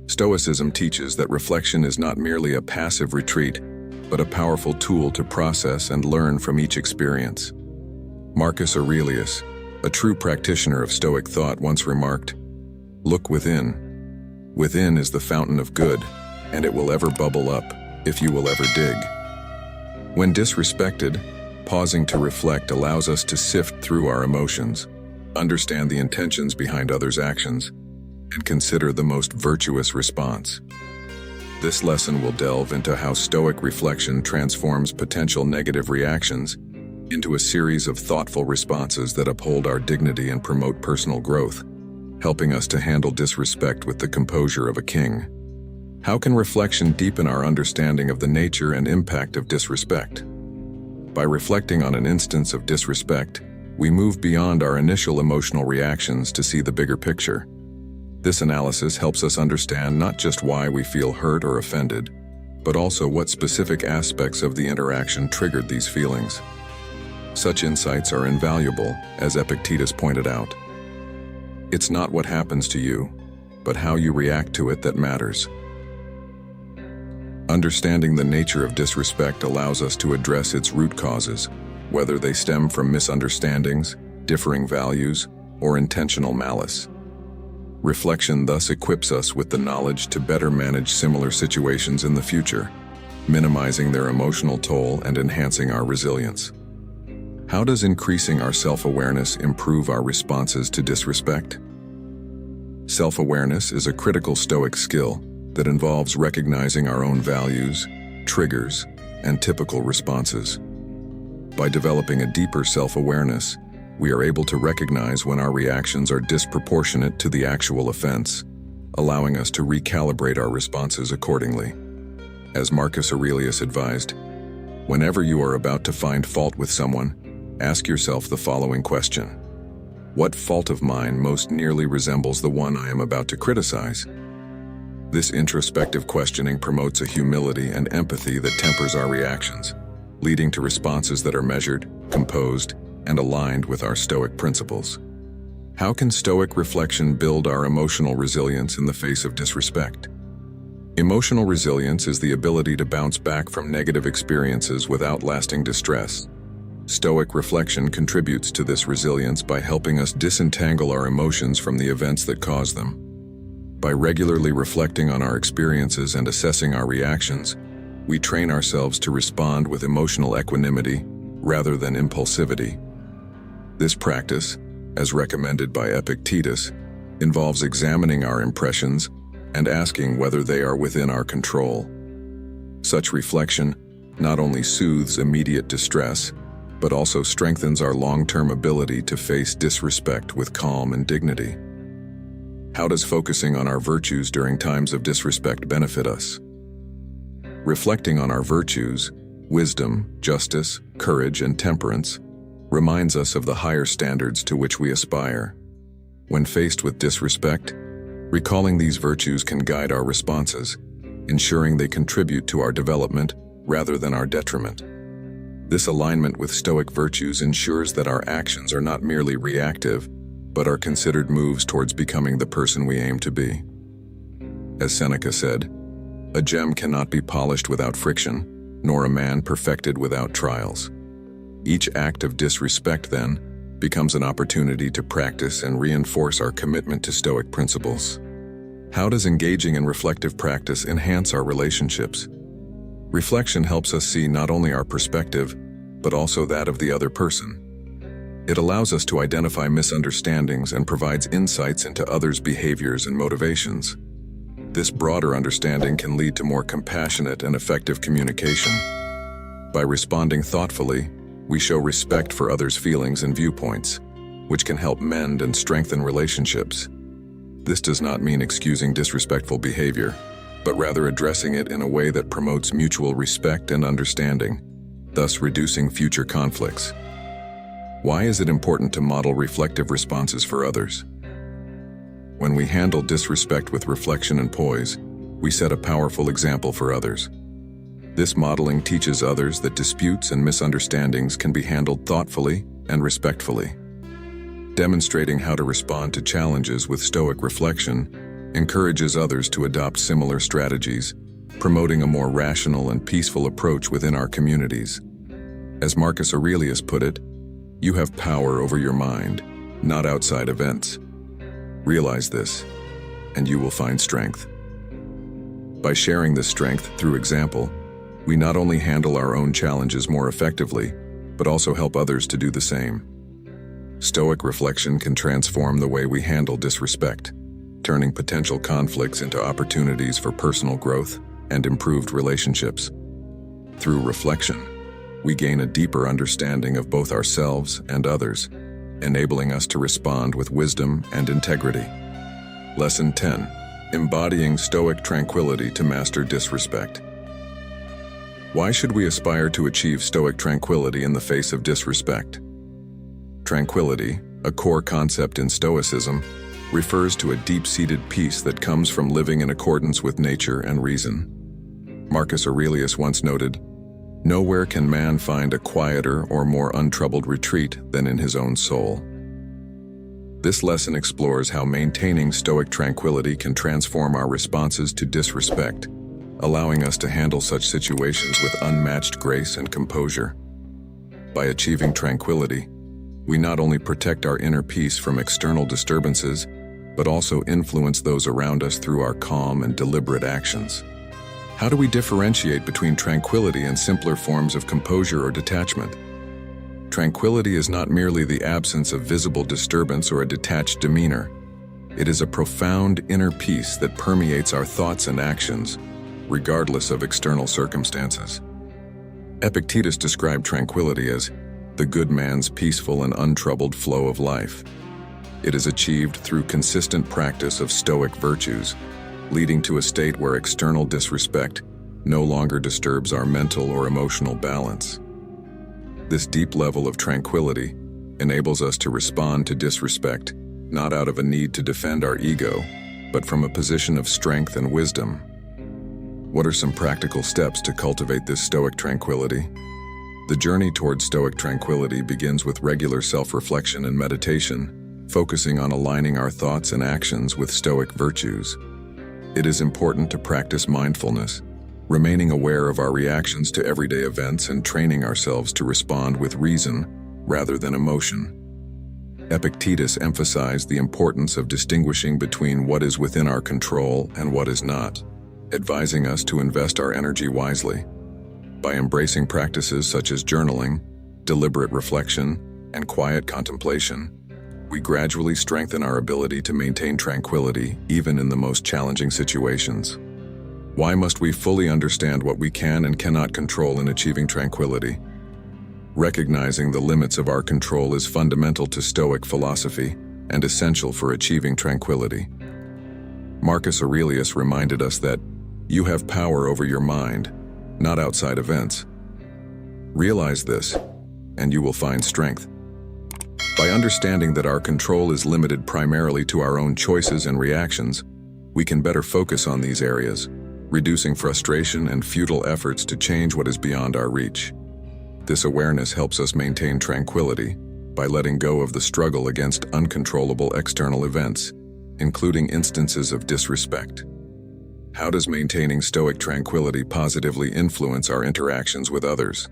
Stoicism teaches that reflection is not merely a passive retreat, but a powerful tool to process and learn from each experience. Marcus Aurelius, a true practitioner of Stoic thought, once remarked, "Look within. Within is the fountain of good, and it will ever bubble up, if you will ever dig." When disrespected, pausing to reflect allows us to sift through our emotions, understand the intentions behind others' actions, and consider the most virtuous response. This lesson will delve into how Stoic reflection transforms potential negative reactions into a series of thoughtful responses that uphold our dignity and promote personal growth, helping us to handle disrespect with the composure of a king. How can reflection deepen our understanding of the nature and impact of disrespect? By reflecting on an instance of disrespect, we move beyond our initial emotional reactions to see the bigger picture. This analysis helps us understand not just why we feel hurt or offended, but also what specific aspects of the interaction triggered these feelings. Such insights are invaluable, as Epictetus pointed out. It's not what happens to you, but how you react to it that matters. Understanding the nature of disrespect allows us to address its root causes, whether they stem from misunderstandings, differing values, or intentional malice. Reflection thus equips us with the knowledge to better manage similar situations in the future, minimizing their emotional toll and enhancing our resilience. How does increasing our self-awareness improve our responses to disrespect? Self-awareness is a critical Stoic skill that involves recognizing our own values, triggers, and typical responses. By developing a deeper self-awareness, we are able to recognize when our reactions are disproportionate to the actual offense, allowing us to recalibrate our responses accordingly. As Marcus Aurelius advised, whenever you are about to find fault with someone, ask yourself the following question: what fault of mine most nearly resembles the one I am about to criticize? This introspective questioning promotes a humility and empathy that tempers our reactions, leading to responses that are measured, composed, and aligned with our Stoic principles. How can Stoic reflection build our emotional resilience in the face of disrespect? Emotional resilience is the ability to bounce back from negative experiences without lasting distress. Stoic reflection contributes to this resilience by helping us disentangle our emotions from the events that cause them. By regularly reflecting on our experiences and assessing our reactions, we train ourselves to respond with emotional equanimity rather than impulsivity. This practice, as recommended by Epictetus, involves examining our impressions and asking whether they are within our control. Such reflection not only soothes immediate distress, but also strengthens our long-term ability to face disrespect with calm and dignity. How does focusing on our virtues during times of disrespect benefit us? Reflecting on our virtues, wisdom, justice, courage, and temperance, reminds us of the higher standards to which we aspire. When faced with disrespect, recalling these virtues can guide our responses, ensuring they contribute to our development rather than our detriment. This alignment with Stoic virtues ensures that our actions are not merely reactive, but are considered moves towards becoming the person we aim to be. As Seneca said, "A gem cannot be polished without friction, nor a man perfected without trials." Each act of disrespect, then, becomes an opportunity to practice and reinforce our commitment to Stoic principles. How does engaging in reflective practice enhance our relationships? Reflection helps us see not only our perspective, but also that of the other person. It allows us to identify misunderstandings and provides insights into others' behaviors and motivations. This broader understanding can lead to more compassionate and effective communication. By responding thoughtfully, we show respect for others' feelings and viewpoints, which can help mend and strengthen relationships. This does not mean excusing disrespectful behavior, but rather addressing it in a way that promotes mutual respect and understanding, thus reducing future conflicts. Why is it important to model reflective responses for others? When we handle disrespect with reflection and poise, we set a powerful example for others. This modeling teaches others that disputes and misunderstandings can be handled thoughtfully and respectfully. Demonstrating how to respond to challenges with Stoic reflection encourages others to adopt similar strategies, promoting a more rational and peaceful approach within our communities. As Marcus Aurelius put it, "You have power over your mind, not outside events. Realize this, and you will find strength." By sharing this strength through example, we not only handle our own challenges more effectively, but also help others to do the same. Stoic reflection can transform the way we handle disrespect, turning potential conflicts into opportunities for personal growth and improved relationships. Through reflection, we gain a deeper understanding of both ourselves and others, enabling us to respond with wisdom and integrity. Lesson 10. Embodying Stoic tranquility to master disrespect. Why should we aspire to achieve Stoic tranquility in the face of disrespect? Tranquility, a core concept in Stoicism, refers to a deep-seated peace that comes from living in accordance with nature and reason. Marcus Aurelius once noted, "Nowhere can man find a quieter or more untroubled retreat than in his own soul." This lesson explores how maintaining Stoic tranquility can transform our responses to disrespect, allowing us to handle such situations with unmatched grace and composure. By achieving tranquility, we not only protect our inner peace from external disturbances, but also influence those around us through our calm and deliberate actions. How do we differentiate between tranquility and simpler forms of composure or detachment? Tranquility is not merely the absence of visible disturbance or a detached demeanor. It is a profound inner peace that permeates our thoughts and actions, regardless of external circumstances. Epictetus described tranquility as the good man's peaceful and untroubled flow of life. It is achieved through consistent practice of Stoic virtues, leading to a state where external disrespect no longer disturbs our mental or emotional balance. This deep level of tranquility enables us to respond to disrespect not out of a need to defend our ego, but from a position of strength and wisdom. What are some practical steps to cultivate this Stoic tranquility? The journey towards Stoic tranquility begins with regular self-reflection and meditation, focusing on aligning our thoughts and actions with Stoic virtues. It is important to practice mindfulness, remaining aware of our reactions to everyday events and training ourselves to respond with reason rather than emotion. Epictetus emphasized the importance of distinguishing between what is within our control and what is not, advising us to invest our energy wisely. By embracing practices such as journaling, deliberate reflection, and quiet contemplation, we gradually strengthen our ability to maintain tranquility even in the most challenging situations. Why must we fully understand what we can and cannot control in achieving tranquility? Recognizing the limits of our control is fundamental to Stoic philosophy and essential for achieving tranquility. Marcus Aurelius reminded us that you have power over your mind, not outside events. Realize this, and you will find strength. By understanding that our control is limited primarily to our own choices and reactions, we can better focus on these areas, reducing frustration and futile efforts to change what is beyond our reach. This awareness helps us maintain tranquility by letting go of the struggle against uncontrollable external events, including instances of disrespect. How does maintaining Stoic tranquility positively influence our interactions with others?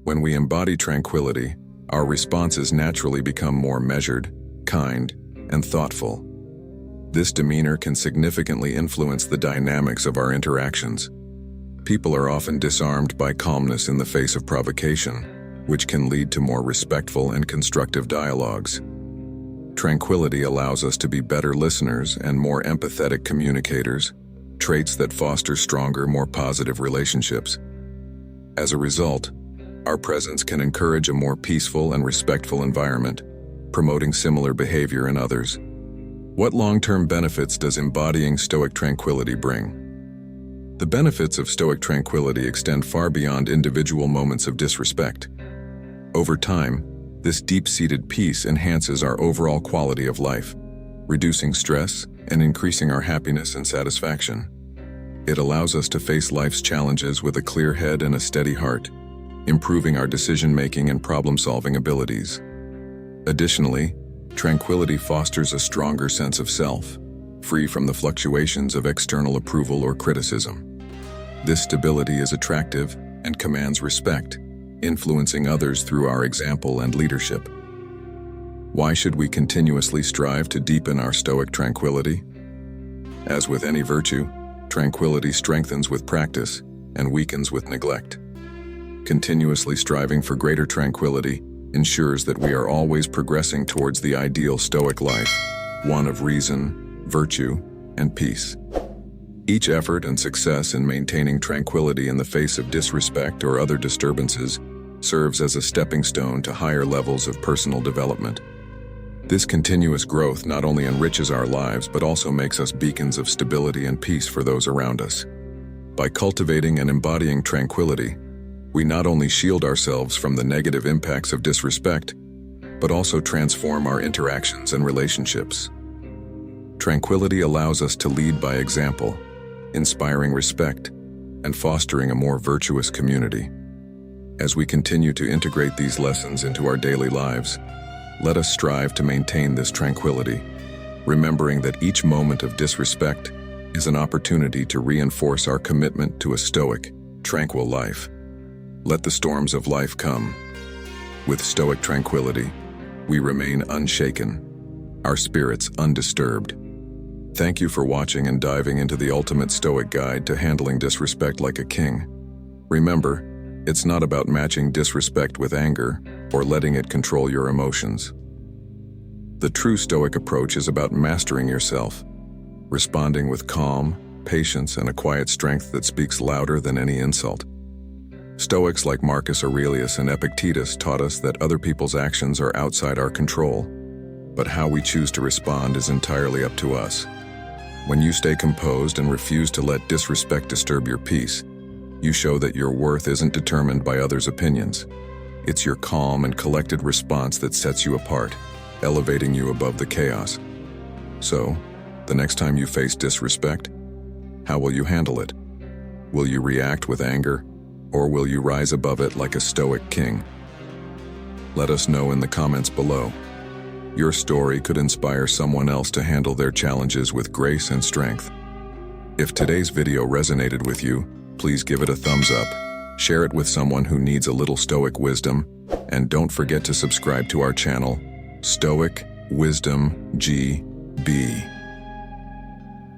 When we embody tranquility, our responses naturally become more measured, kind, and thoughtful. This demeanor can significantly influence the dynamics of our interactions. People are often disarmed by calmness in the face of provocation, which can lead to more respectful and constructive dialogues. Tranquility allows us to be better listeners and more empathetic communicators, traits that foster stronger, more positive relationships. As a result, our presence can encourage a more peaceful and respectful environment, promoting similar behavior in others. What long-term benefits does embodying Stoic tranquility bring? The benefits of Stoic tranquility extend far beyond individual moments of disrespect. Over time, this deep-seated peace enhances our overall quality of life, reducing stress and increasing our happiness and satisfaction. It allows us to face life's challenges with a clear head and a steady heart, improving our decision-making and problem-solving abilities. Additionally, tranquility fosters a stronger sense of self, free from the fluctuations of external approval or criticism. This stability is attractive and commands respect, influencing others through our example and leadership. Why should we continuously strive to deepen our Stoic tranquility? As with any virtue, tranquility strengthens with practice and weakens with neglect. Continuously striving for greater tranquility ensures that we are always progressing towards the ideal Stoic life, one of reason, virtue, and peace. Each effort and success in maintaining tranquility in the face of disrespect or other disturbances serves as a stepping stone to higher levels of personal development. This continuous growth not only enriches our lives but also makes us beacons of stability and peace for those around us. By cultivating and embodying tranquility, we not only shield ourselves from the negative impacts of disrespect, but also transform our interactions and relationships. Tranquility allows us to lead by example, inspiring respect and fostering a more virtuous community. As we continue to integrate these lessons into our daily lives, let us strive to maintain this tranquility, remembering that each moment of disrespect is an opportunity to reinforce our commitment to a Stoic, tranquil life. Let the storms of life come. With Stoic tranquility, we remain unshaken, our spirits undisturbed. Thank you for watching and diving into the ultimate Stoic guide to handling disrespect like a king. Remember, it's not about matching disrespect with anger or letting it control your emotions. The true Stoic approach is about mastering yourself, responding with calm, patience, and a quiet strength that speaks louder than any insult. Stoics like Marcus Aurelius and Epictetus taught us that other people's actions are outside our control, but how we choose to respond is entirely up to us. When you stay composed and refuse to let disrespect disturb your peace, you show that your worth isn't determined by others' opinions. It's your calm and collected response that sets you apart, elevating you above the chaos. So, the next time you face disrespect, how will you handle it? Will you react with anger, or will you rise above it like a Stoic king? Let us know in the comments below. Your story could inspire someone else to handle their challenges with grace and strength. If today's video resonated with you, please give it a thumbs up, share it with someone who needs a little Stoic wisdom, and don't forget to subscribe to our channel, Stoic Wisdom GB.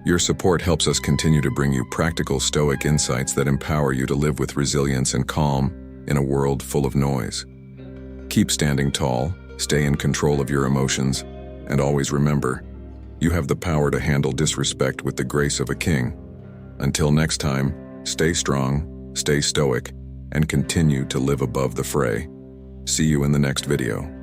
Your support helps us continue to bring you practical Stoic insights that empower you to live with resilience and calm in a world full of noise. Keep standing tall, stay in control of your emotions, and always remember, you have the power to handle disrespect with the grace of a king. Until next time, stay strong, stay Stoic, and continue to live above the fray. See you in the next video.